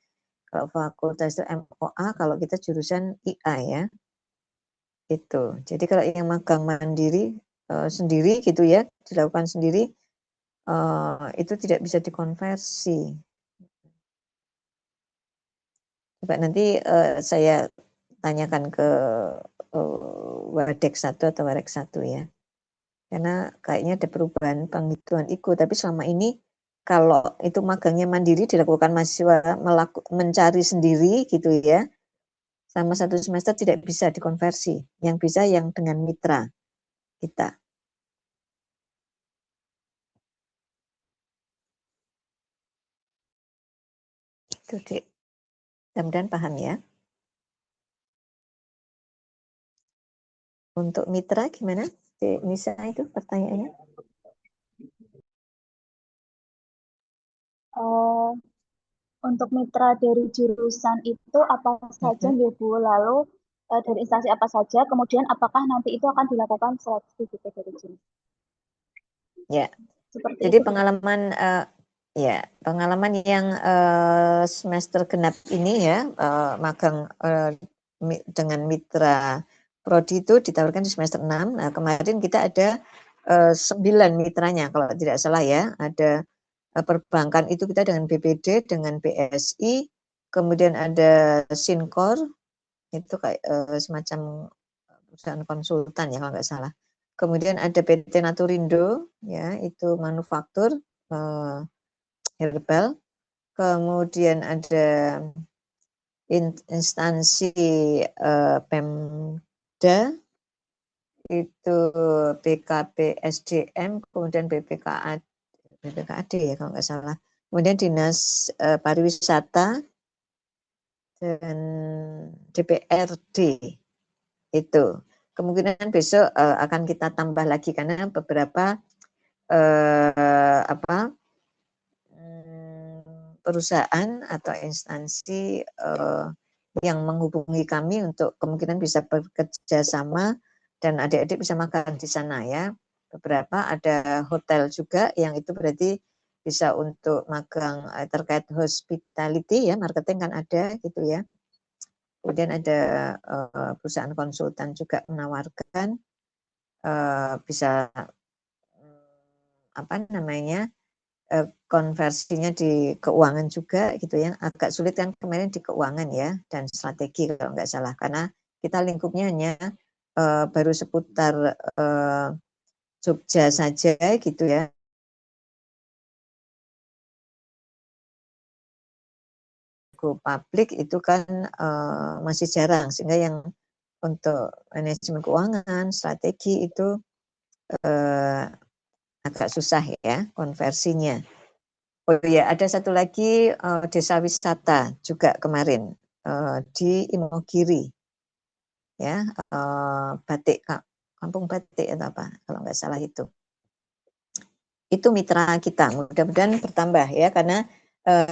kalau fakultas itu MOA, kalau kita jurusan IA ya. Itu. Jadi kalau yang magang mandiri sendiri gitu ya, dilakukan sendiri, itu tidak bisa dikonversi. Coba nanti saya tanyakan ke Wadek 1 atau Warek 1 ya. Karena kayaknya ada perubahan penghitungan IKU, tapi selama ini kalau itu magangnya mandiri dilakukan mahasiswa mencari sendiri gitu ya, sama 1 semester tidak bisa dikonversi, yang bisa yang dengan mitra kita. Itu Dek, mudah-mudahan paham ya. Untuk mitra gimana Dek Nisa itu pertanyaannya? Untuk mitra dari jurusan itu apa saja ya Bu? Lalu dari instansi apa saja? Kemudian apakah nanti itu akan dilakukan seleksi gitu dari jurusan? Ya. Seperti Jadi itu, pengalaman pengalaman yang semester genap ini ya, magang dengan mitra prodi itu ditawarkan di semester 6. Nah, kemarin kita ada 9 mitranya kalau tidak salah ya. Ada perbankan itu kita dengan BPD, dengan BSI, kemudian ada Sinkor, itu kayak semacam perusahaan konsultan ya kalau nggak salah. Kemudian ada PT Naturindo, ya itu manufaktur herbal. Kemudian ada instansi Pemda, itu PKP SDM, kemudian BPKAD ya kalau nggak salah. kemudian Dinas Pariwisata dan DPRD itu. Kemungkinan besok akan kita tambah lagi karena beberapa perusahaan atau instansi yang menghubungi kami untuk kemungkinan bisa bekerja sama dan adik-adik bisa makan di sana ya. Beberapa ada hotel juga yang itu berarti bisa untuk magang terkait hospitality ya, marketing kan ada gitu ya. Kemudian ada perusahaan konsultan juga menawarkan bisa konversinya di keuangan juga gitu ya. Agak sulit kan kemarin di keuangan ya dan strategi kalau nggak salah karena kita lingkupnya hanya baru seputar Jogja saja gitu ya. Go publik itu kan masih jarang sehingga yang untuk manajemen keuangan, strategi itu agak susah ya konversinya. Oh iya, ada satu lagi desa wisata juga kemarin di Imogiri, ya batik kampung batik atau apa kalau nggak salah itu mitra kita. Mudah-mudahan bertambah ya karena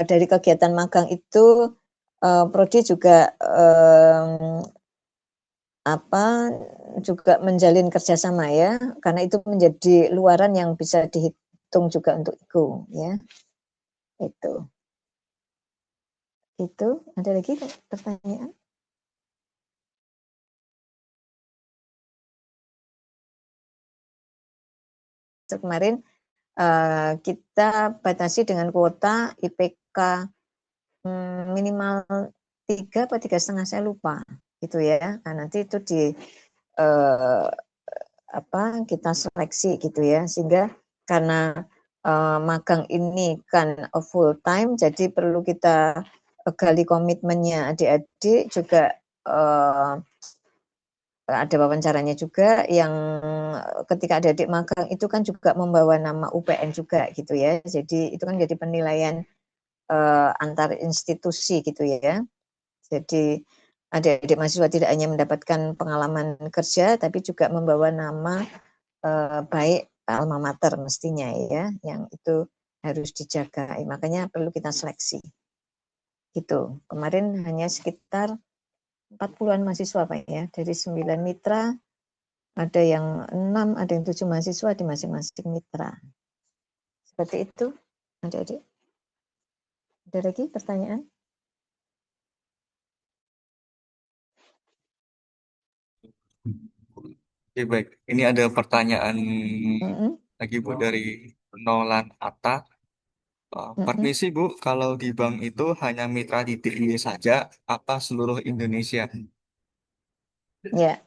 dari kegiatan magang itu Prodi juga juga menjalin kerjasama ya karena itu menjadi luaran yang bisa dihitung juga untuk IGO ya itu ada lagi pertanyaan. Kemarin kita batasi dengan kuota IPK minimal 3 atau 3,5 saya lupa gitu ya. Nah, nanti itu kita seleksi gitu ya sehingga karena magang ini kan full time jadi perlu kita gali komitmennya adik-adik juga ada wawancaranya juga yang ketika adik-adik magang itu kan juga membawa nama UPN juga gitu ya. Jadi itu kan jadi penilaian antar institusi gitu ya. Jadi adik-adik mahasiswa tidak hanya mendapatkan pengalaman kerja tapi juga membawa nama baik alma mater mestinya ya yang itu harus dijaga. Makanya perlu kita seleksi. Gitu. Kemarin hanya sekitar 40-an mahasiswa Pak ya, dari 9 mitra, ada yang 6, ada yang 7 mahasiswa di masing-masing mitra. Seperti itu, adik-adik. Ada lagi pertanyaan? Oke, baik. Ini ada pertanyaan lagi Bu dari Nolan Atta. Permisi Bu, kalau di bank itu hanya mitra di DIY saja, apa seluruh Indonesia? Ya,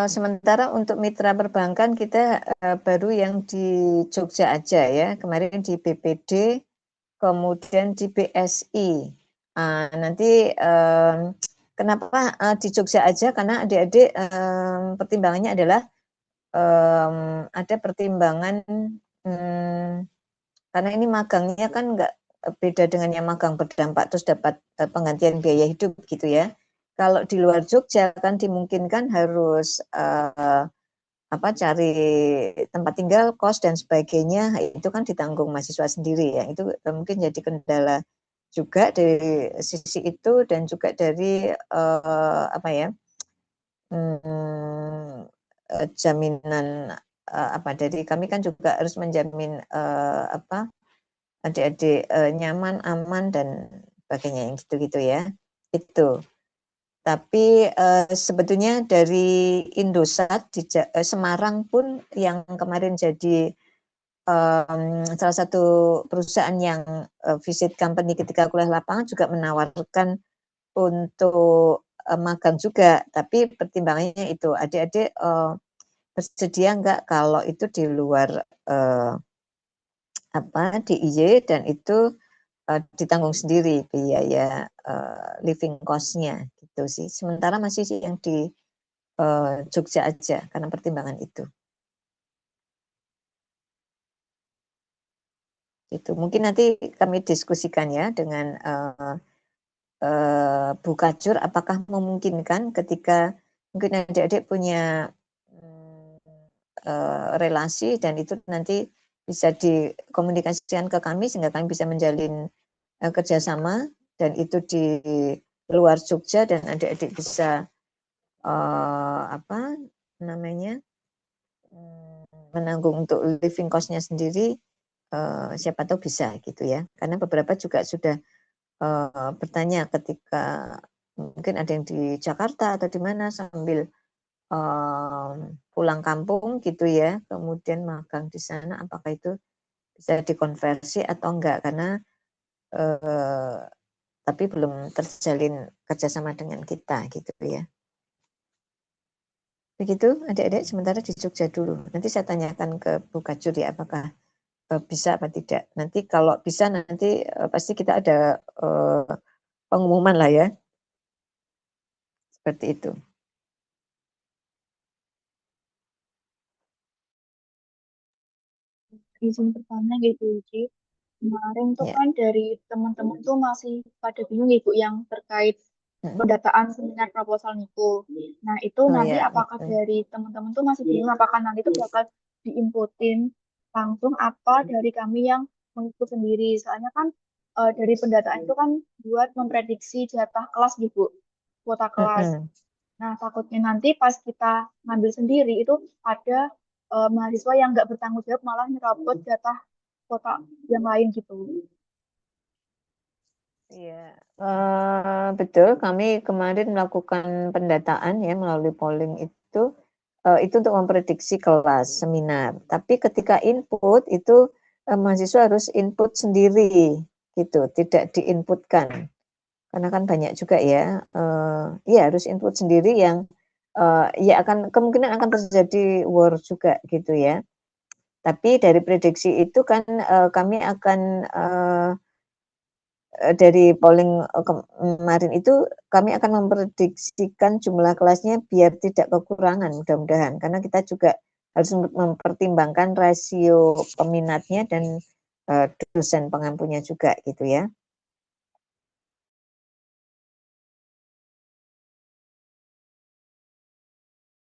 sementara untuk mitra perbankan kita baru yang di Jogja aja ya, kemarin di BPD, kemudian di BSI. Nanti kenapa di Jogja aja? Karena adik-adik pertimbangannya adalah ada pertimbangan karena ini magangnya kan nggak beda dengan yang magang berdampak terus dapat penggantian biaya hidup gitu ya. Kalau di luar Jogja kan dimungkinkan harus cari tempat tinggal, kos dan sebagainya, itu kan ditanggung mahasiswa sendiri ya. Itu mungkin jadi kendala juga dari sisi itu dan juga dari jaminan dari kami kan juga harus menjamin adik-adik nyaman, aman dan sebagainya yang gitu-gitu ya. Itu. Tapi sebetulnya dari Indosat di Semarang pun yang kemarin jadi salah satu perusahaan yang visit company ketika kuliah lapangan juga menawarkan untuk magang juga. Tapi pertimbangannya itu adik-adik bersedia enggak kalau itu di luar DIY dan itu ditanggung sendiri biaya living cost-nya gitu sih. Sementara masih sih yang di Jogja aja karena pertimbangan itu. Gitu. Mungkin nanti kami diskusikan ya dengan Bu Kajur, apakah memungkinkan ketika mungkin adik-adik punya relasi dan itu nanti bisa dikomunikasikan ke kami sehingga kami bisa menjalin kerjasama dan itu di luar Jogja dan adik-adik bisa apa namanya menanggung untuk living cost-nya sendiri, siapa tahu bisa gitu ya. Karena beberapa juga sudah bertanya ketika mungkin ada yang di Jakarta atau di mana sambil pulang kampung gitu ya, kemudian magang di sana, apakah itu bisa dikonversi atau enggak? Karena tapi belum terjalin kerjasama dengan kita gitu ya. Begitu adik-adik, sementara di Jogja dulu. Nanti saya tanyakan ke Bu Kajur ya apakah bisa apa tidak. Nanti kalau bisa nanti pasti kita ada pengumuman lah ya. Seperti itu. Izin bertanya gitu, Ci. Kemarin tuh Ya. kan dari teman-teman tuh masih pada bingung Ibu yang terkait pendataan seminar proposal NIKO. Nah, itu Oh nanti ya. apakah dari teman-teman tuh masih bingung apakah nanti itu bakal diinputin langsung apa dari kami yang mengikut sendiri. Soalnya kan dari pendataan itu kan buat memprediksi jatah kelas gitu, kuota kelas. Nah, takutnya nanti pas kita ngambil sendiri itu ada mahasiswa yang nggak bertanggung jawab malah nyerobot jatah kuota yang lain gitu. Iya, betul. Kami kemarin melakukan pendataan ya melalui polling itu untuk memprediksi kelas seminar. Tapi ketika input itu mahasiswa harus input sendiri, gitu, tidak diinputkan. Karena kan banyak juga ya, ya harus input sendiri yang ya akan kemungkinan akan terjadi war juga gitu ya. Tapi dari prediksi itu kan kami akan dari polling kemarin itu kami akan memprediksikan jumlah kelasnya biar tidak kekurangan mudah-mudahan karena kita juga harus mempertimbangkan rasio peminatnya dan dosen pengampunya juga gitu ya.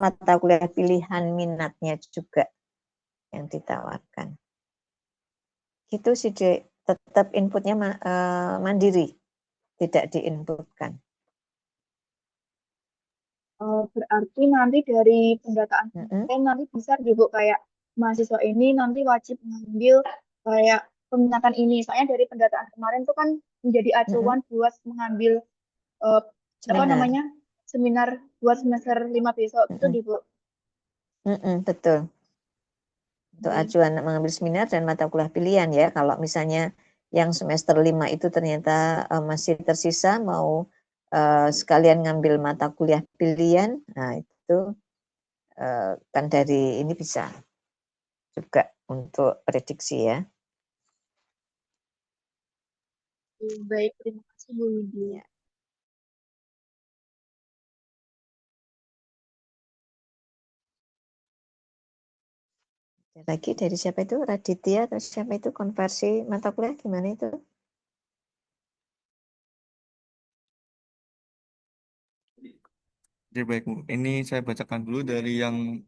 Mata kuliah pilihan minatnya juga yang ditawarkan. Gitu sih Dek, tetap inputnya mandiri, tidak diinputkan. Berarti nanti dari pendataan kemarin nanti bisa Bu kayak mahasiswa ini nanti wajib mengambil kayak peminatan ini. Soalnya dari pendataan kemarin itu kan menjadi acuan buat mengambil apa namanya seminar buat semester 5 besok gitu Bu. Betul. Untuk acuan mengambil seminar dan mata kuliah pilihan ya. Kalau misalnya yang semester 5 itu ternyata masih tersisa mau sekalian ngambil mata kuliah pilihan, nah itu kan dari ini bisa juga untuk prediksi ya. Baik, terima kasih Bu Widya. Ya. Lagi dari siapa itu? Raditya atau siapa itu konversi mata kuliah gimana itu? Jadi baik Bu, ini saya bacakan dulu dari yang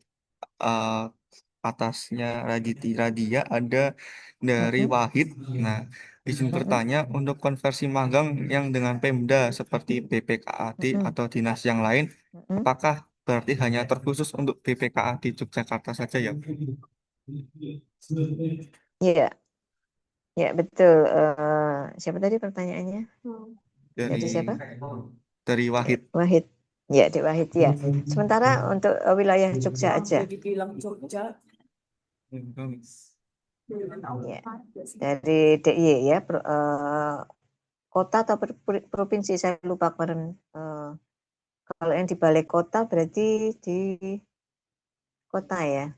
atasnya Radia ada dari Wahid. Nah, izin bertanya untuk konversi magang yang dengan Pemda seperti BPKAD atau dinas yang lain, apakah berarti hanya terkhusus untuk BPKAD Yogyakarta saja ya? Iya, ya betul. Siapa tadi pertanyaannya? Dari siapa? Dari Wahid. Wahid. Ya, di Wahid ya. Sementara untuk wilayah Jogja aja. Ya, dari DIY ya, kota atau provinsi saya lupa kemarin. Kalau yang di balai kota berarti di kota ya.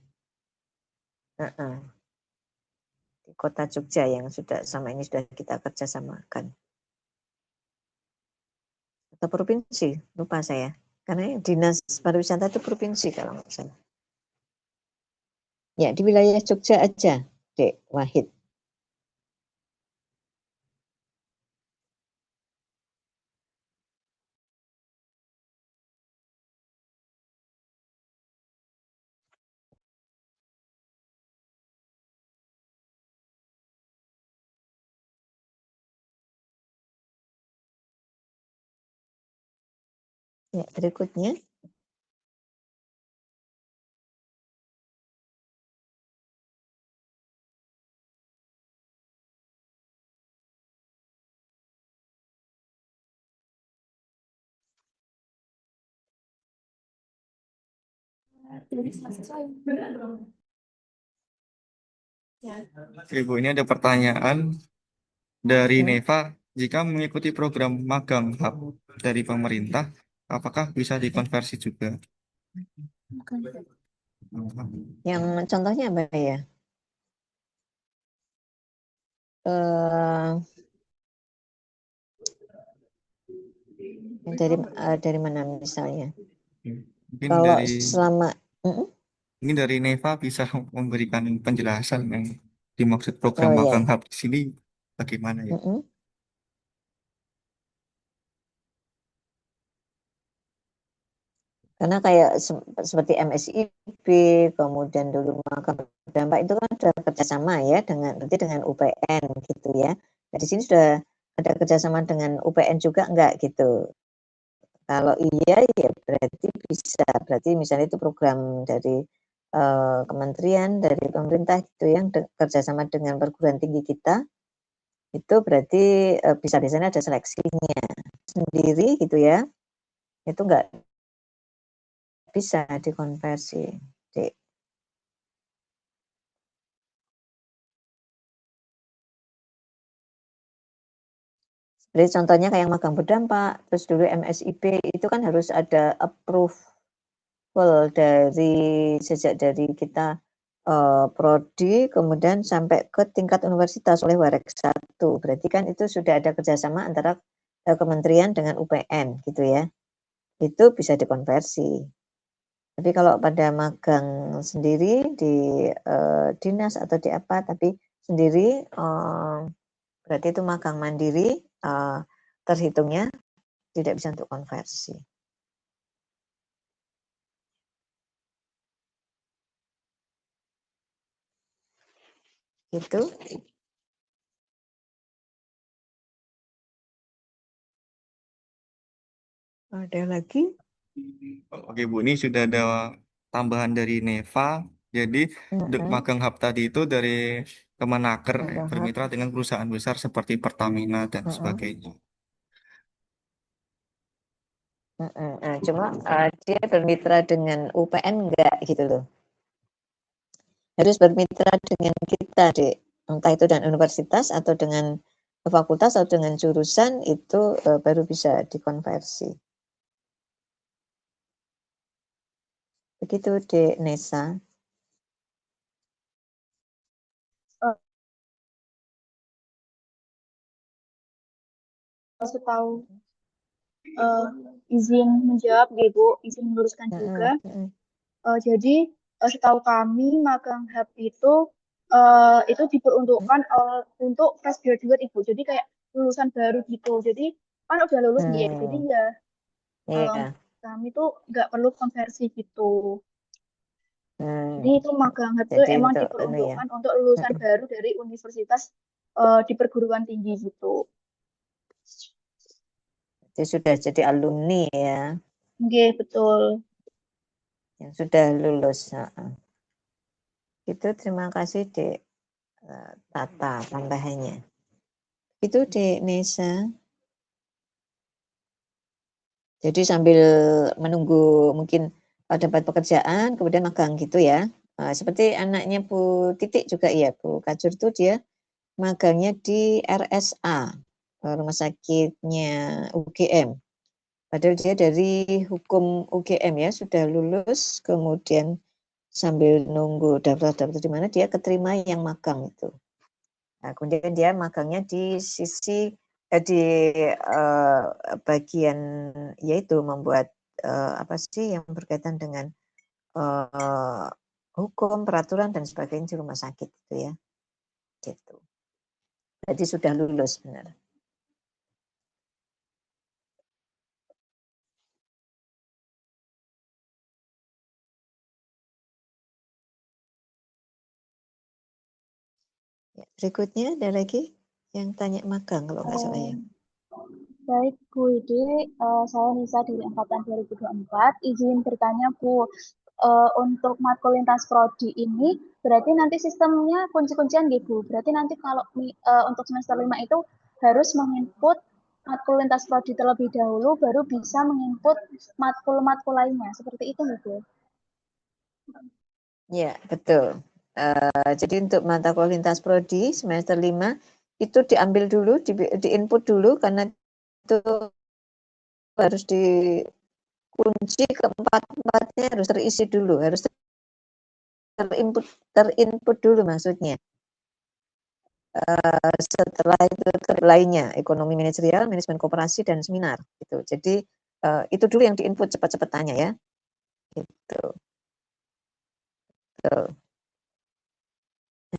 Di kota Jogja yang sudah sama ini sudah kita kerjasamakan. Atau provinsi, lupa saya. Karena dinas pariwisata itu provinsi kalau nggak salah. Ya, di wilayah Jogja aja, Dek Wahid. Ya, berikutnya. Ibu, ini ada pertanyaan dari Hmm. Neva. Jika mengikuti program magang hub dari pemerintah, apakah bisa dikonversi juga? Yang contohnya apa ya? Dari mana misalnya? Mungkin Kalau dari selama ini dari Neva bisa memberikan penjelasan yang dimaksud program oh magang ya, hub di sini bagaimana ya? karena kayak seperti MSIP, kemudian dulu magang berdampak itu kan sudah kerjasama ya dengan UPN gitu ya. Nah, di sini sudah ada kerjasama dengan UPN juga enggak gitu. Kalau iya ya berarti misalnya itu program dari kementerian, dari pemerintah gitu yang kerjasama dengan perguruan tinggi kita, itu berarti bisa di sana ada seleksinya sendiri gitu ya, itu enggak bisa dikonversi. Jadi contohnya kayak magang berdampak, terus dulu MSIP itu kan harus ada approval sejak dari kita prodi, kemudian sampai ke tingkat universitas oleh Warek 1. Berarti kan itu sudah ada kerjasama antara kementerian dengan UPN gitu ya. Itu bisa dikonversi. Tapi kalau pada magang sendiri di dinas atau di apa, tapi sendiri berarti itu magang mandiri, terhitungnya tidak bisa untuk konversi. Itu. Ada lagi? Oke Bu, ini sudah ada tambahan dari Neva. Jadi untuk magang hub tadi itu dari Kemenaker bermitra dengan perusahaan besar seperti Pertamina dan sebagainya. Nah, cuma dia bermitra dengan UPN enggak gitu loh. Harus bermitra dengan kita, Dek. Entah itu dengan universitas atau dengan fakultas atau dengan jurusan itu baru bisa dikonversi. Begitu, Dek Nesa. Setahu izin menjawab, Bu, izin meluruskan juga. Jadi setahu kami magang hub itu diperuntukkan untuk fresh graduate, Ibu. Jadi kayak lulusan baru gitu. Jadi kan udah lulus nih, jadi ya kami tuh nggak perlu konversi gitu. Jadi itu magang hub itu emang diperuntukkan untuk lulusan baru dari universitas di perguruan tinggi gitu. Jadi sudah jadi alumni ya. Oke, betul. Yang sudah lulus. Itu terima kasih Dek Tata tambahannya. Itu Dek Nesa. Jadi sambil menunggu mungkin dapat pekerjaan, kemudian magang gitu ya. Seperti anaknya Bu Titik juga ya, Bu Kajur itu dia magangnya di RSA, Rumah Sakitnya UGM. Padahal dia dari hukum UGM ya, sudah lulus, kemudian sambil nunggu daftar-daftar di mana dia keterima yang magang itu. Nah, kemudian dia magangnya di sisi di bagian yaitu membuat apa sih yang berkaitan dengan hukum, peraturan dan sebagainya di rumah sakit itu ya. Gitu. Jadi sudah lulus benar. Ya, berikutnya ada lagi yang tanya magang kalau nggak salah ya. Baik, Bu Ide, saya Nisa dari Angkatan 2024. Izin bertanya, Bu, untuk matkul lintas prodi ini, berarti nanti sistemnya kunci-kuncian gitu. Berarti nanti kalau untuk semester 5 itu harus menginput matkul lintas prodi terlebih dahulu, baru bisa menginput matkul-matkul lainnya. Seperti itu, Bu. Ya, betul. Jadi untuk mata kuliah lintas prodi semester 5 itu diambil dulu, di input dulu karena itu harus dikunci keempat-empatnya harus terisi dulu, harus terinput dulu maksudnya. Setelah itu lainnya ekonomi manajerial, manajemen koperasi dan seminar gitu. Jadi itu dulu yang diinput cepat-cepatannya ya. Gitu. Tuh.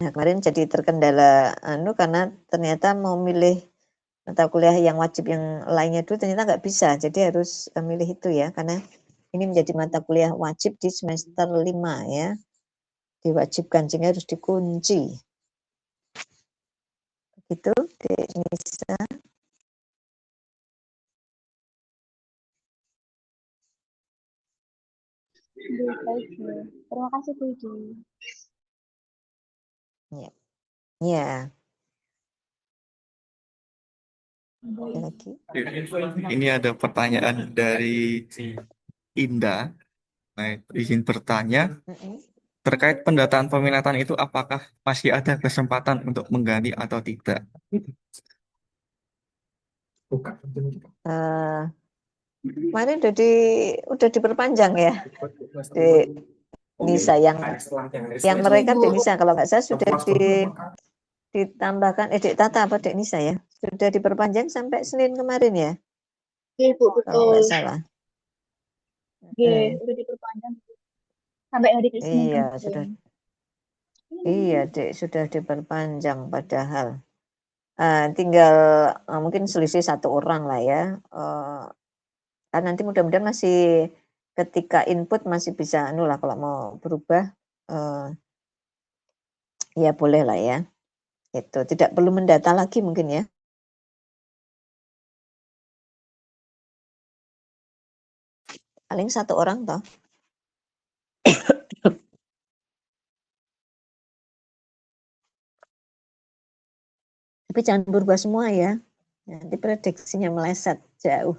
Nah, kemarin jadi terkendala karena ternyata mau milih mata kuliah yang wajib yang lainnya dulu ternyata nggak bisa. Jadi harus milih itu ya karena ini menjadi mata kuliah wajib di semester 5 ya. Diwajibkan sehingga harus dikunci. Begitu, Dek Nisa. Baik, Bu. Terima kasih, Bu Ide. Ya. Ya. Ada lagi? Ini ada pertanyaan dari Indah. Nah, izin bertanya, terkait pendataan peminatan itu apakah masih ada kesempatan untuk mengganti atau tidak? Kemarin udah diperpanjang ya di Nisa yang mereka Dek Nisa kalau nggak salah sudah ditambahkan Dek Tata apa Dek Nisa ya sudah diperpanjang sampai Senin kemarin ya. Iya, Bu, betul. Kalau nggak salah. Iya, udah diperpanjang sampai hari Senin Iya kemarin. sudah. Iya Dek sudah diperpanjang padahal tinggal mungkin selisih 1 orang lah ya. Kan nanti mudah-mudahan masih ketika input masih bisa lah kalau mau berubah ya boleh lah ya. Itu tidak perlu mendata lagi mungkin ya. Paling 1 orang toh. Tapi jangan berubah semua ya. Nanti prediksinya meleset jauh.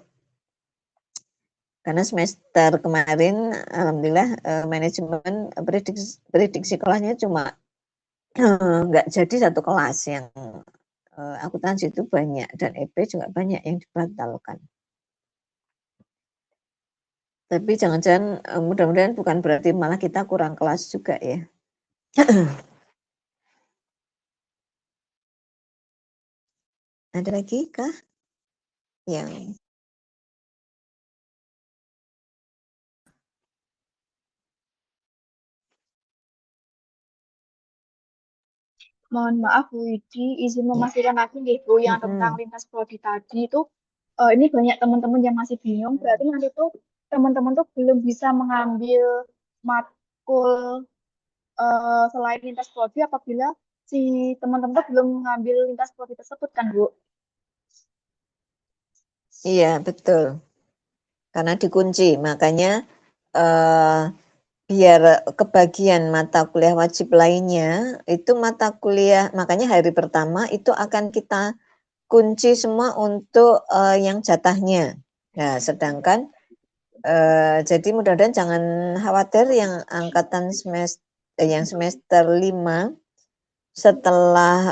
Karena semester kemarin alhamdulillah manajemen prediksi kelasnya cuma nggak jadi 1 kelas yang akuntansi itu banyak dan EP juga banyak yang dibatalkan. Tapi jangan-jangan mudah-mudahan bukan berarti malah kita kurang kelas juga ya. Ada lagi kah yang Mohon maaf Bu Widi, izin memastikan lagi nih Bu yang tentang lintas prodi tadi itu ini banyak teman-teman yang masih bingung, berarti nanti tuh teman-teman tuh belum bisa mengambil matkul selain lintas prodi apabila si teman-teman tuh belum mengambil lintas prodi tersebut kan Bu? Iya betul. Karena dikunci, makanya biar kebagian mata kuliah wajib lainnya itu mata kuliah, makanya hari pertama itu akan kita kunci semua untuk yang jatahnya. Nah, sedangkan jadi mudah-mudahan jangan khawatir yang angkatan semester 5 setelah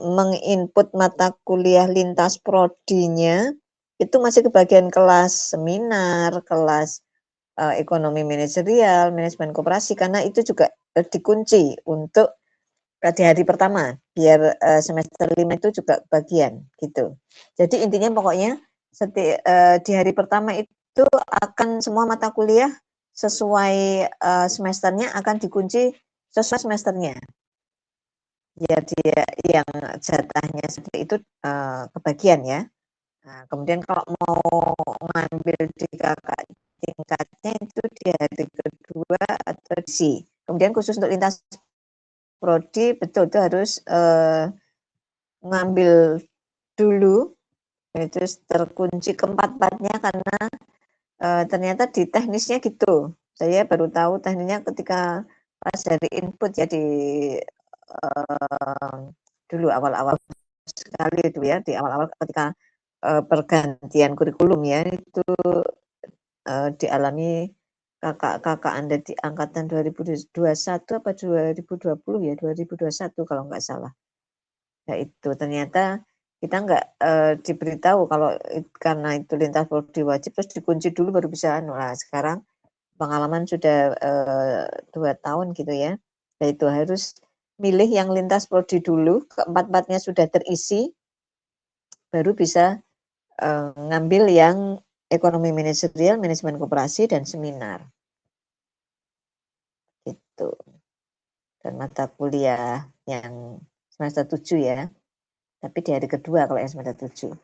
menginput mata kuliah lintas prodinya itu masih kebagian kelas seminar, kelas ekonomi manajerial, manajemen koperasi karena itu juga dikunci untuk di hari pertama biar semester 5 itu juga bagian gitu. Jadi intinya pokoknya di hari pertama itu akan semua mata kuliah sesuai semesternya akan dikunci sesuai semesternya. Ya dia yang jatahnya seperti itu kebagian ya. Nah, kemudian kalau mau ngambil di kakak tingkatnya itu di hari kedua atau di kemudian khusus untuk lintas prodi betul itu harus ngambil dulu itu terkunci keempat-empatnya karena ternyata di teknisnya gitu. Saya baru tahu teknisnya ketika pas dari input ya di dulu awal-awal sekali itu ya, di awal-awal ketika pergantian kurikulum ya, itu dialami kakak-kakak Anda di angkatan 2021 apa 2020 ya, 2021 kalau nggak salah. Ya itu ternyata kita nggak diberitahu kalau karena itu lintas prodi wajib terus dikunci dulu baru bisa. Nah sekarang pengalaman sudah 2 tahun gitu ya. Nah itu harus milih yang lintas prodi dulu, keempat-empatnya sudah terisi, baru bisa ngambil yang ekonomi manajerial, manajemen koperasi, dan seminar. Gitu. Dan mata kuliah yang semester 7 ya. Tapi di hari kedua kalau yang semester 7.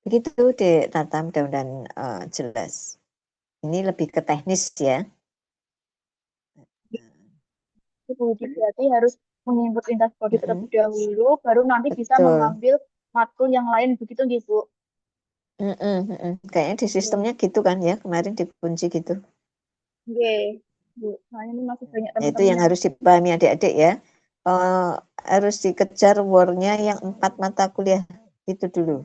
Begitu Dek Tata, mudah-mudahan jelas. Ini lebih ke teknis ya. Itu berarti harus menginput lintas prodi terlebih dahulu, baru nanti bisa Betul. mengambil matkul yang lain begitu Bu. Kayaknya di sistemnya gitu kan ya, kemarin dikunci gitu. Oke, Bu. Nah, ini masih banyak Itu teman-teman yang harus dipahami adik-adik ya. Harus dikejar war-nya yang 4 mata kuliah itu dulu.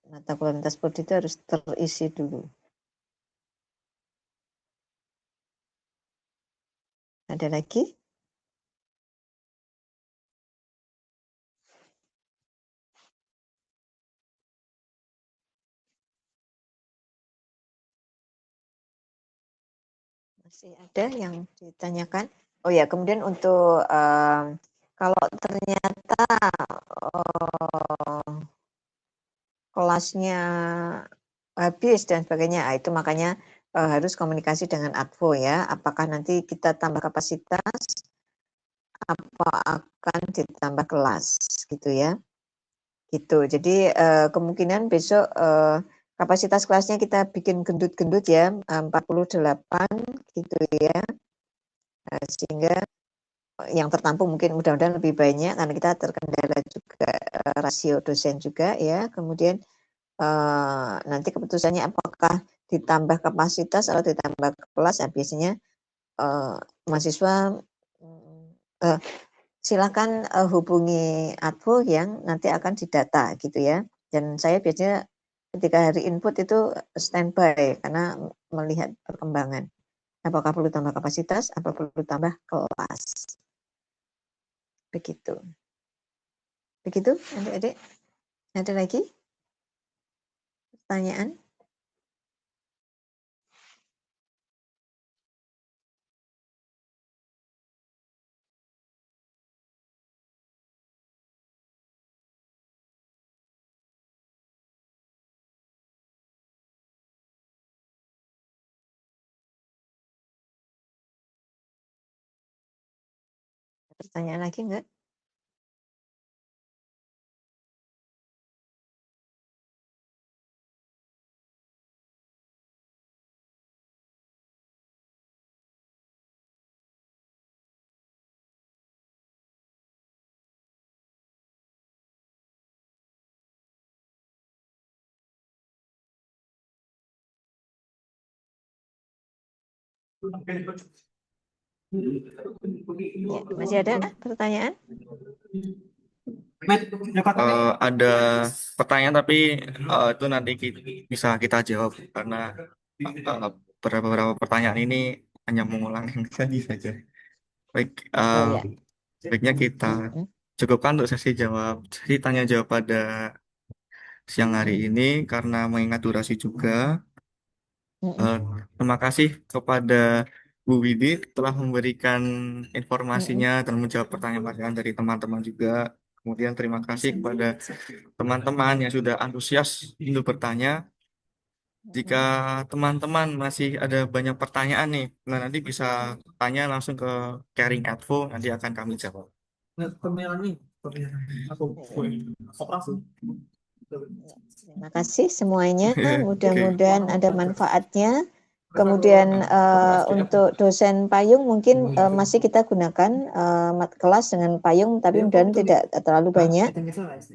Mata kuliah lintas prodi itu harus terisi dulu. Ada lagi? Masih ada yang ditanyakan? Oh ya, kemudian untuk kalau ternyata kelasnya habis dan sebagainya, itu makanya harus komunikasi dengan Advo ya. Apakah nanti kita tambah kapasitas, apa akan ditambah kelas, gitu ya. Gitu. Jadi kemungkinan besok kapasitas kelasnya kita bikin gendut-gendut ya, 48 gitu ya. Sehingga yang tertampung mungkin mudah-mudahan lebih banyak karena kita terkendala juga rasio dosen juga ya. Kemudian nanti keputusannya apakah ditambah kapasitas atau ditambah kelas, ya biasanya mahasiswa silakan hubungi Advo yang nanti akan didata gitu ya. Dan saya biasanya ketika hari input itu standby karena melihat perkembangan. Apakah perlu tambah kapasitas, apa perlu tambah kelas. Begitu. Begitu adik-adik. Ada lagi pertanyaan? Pertanyaan lagi enggak? Ya, masih ada pertanyaan? Ada pertanyaan tapi itu nanti bisa kita jawab karena beberapa pertanyaan ini hanya mengulang yang tadi saja. Baik, Oh ya. baiknya kita cukupkan untuk sesi tanya jawab pada siang hari ini karena mengingat durasi juga. Terima kasih kepada Bu Widi telah memberikan informasinya dan menjawab pertanyaan-pertanyaan dari teman-teman juga. Kemudian terima kasih kepada teman-teman yang sudah antusias untuk bertanya. Jika teman-teman masih ada banyak pertanyaan nih, nah nanti bisa tanya langsung ke Caring Advo, nanti akan kami jawab. Terima kasih semuanya. Mudah-mudahan ada manfaatnya. Kemudian untuk dosen payung mungkin masih kita gunakan kelas dengan payung, tapi mudah-mudahan tidak terlalu banyak.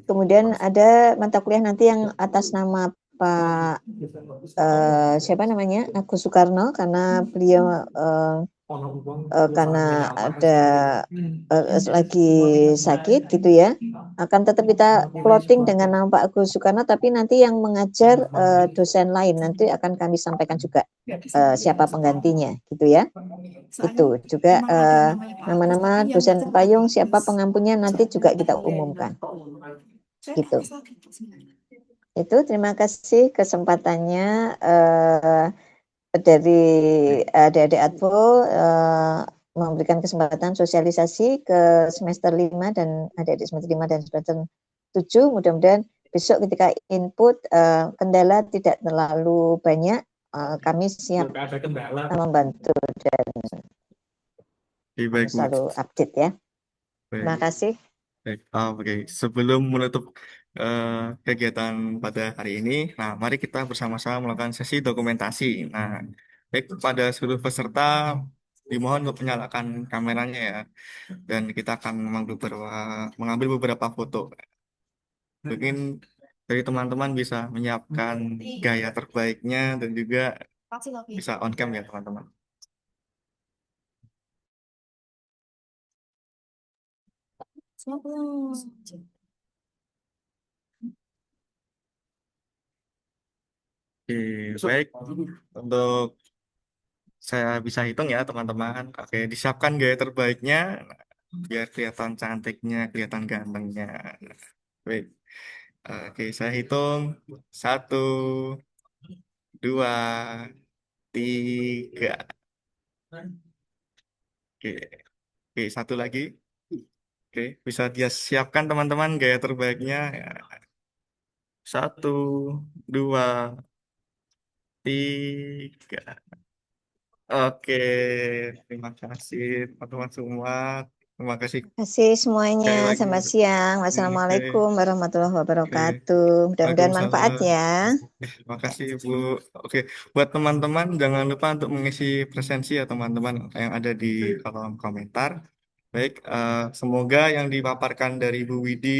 Kemudian ada mata kuliah nanti yang atas nama Pak siapa namanya, Agus Soekarno, karena beliau karena ada lagi sakit gitu ya, akan tetap kita plotting dengan nama Pak Agus Soekarno, tapi nanti yang mengajar dosen lain nanti akan kami sampaikan juga siapa penggantinya gitu ya. Itu juga nama-nama dosen payung, siapa pengampunya nanti juga kita umumkan gitu. Itu terima kasih kesempatannya dari adik-adik Advo memberikan kesempatan sosialisasi ke semester 5 dan adik-adik semester 5 dan semester 7. Mudah-mudahan besok ketika input kendala tidak terlalu banyak, kami siap membantu dan Baik, Bu. selalu update ya. Terima Baik. kasih. Baik, oke. Sebelum menutup kegiatan pada hari ini, nah mari kita bersama-sama melakukan sesi dokumentasi. Nah, baik pada seluruh peserta dimohon untuk menyalakan kameranya ya, dan kita akan mengambil beberapa foto. Mungkin dari teman-teman bisa menyiapkan gaya terbaiknya dan juga bisa on cam ya teman-teman. Oke, baik. Untuk saya bisa hitung ya teman-teman. Oke, disiapkan gaya terbaiknya biar kelihatan cantiknya, kelihatan gantengnya. Baik. Oke, saya hitung. 1, 2, 3. Oke, oke, satu lagi. Oke, bisa dia siapkan teman-teman gaya terbaiknya. 1, 2, 3. Oke, terima kasih teman-teman semua. Terima kasih Terima kasih sekali semuanya. lagi. Selamat siang. Oke, Wassalamualaikum warahmatullahi oke. wabarakatuh. Mudah-mudahan manfaat Waalaikumsalam. ya. Terima kasih, Bu. Oke, buat teman-teman jangan lupa untuk mengisi presensi ya teman-teman yang ada di kolom komentar. Baik, semoga yang dipaparkan dari Bu Widi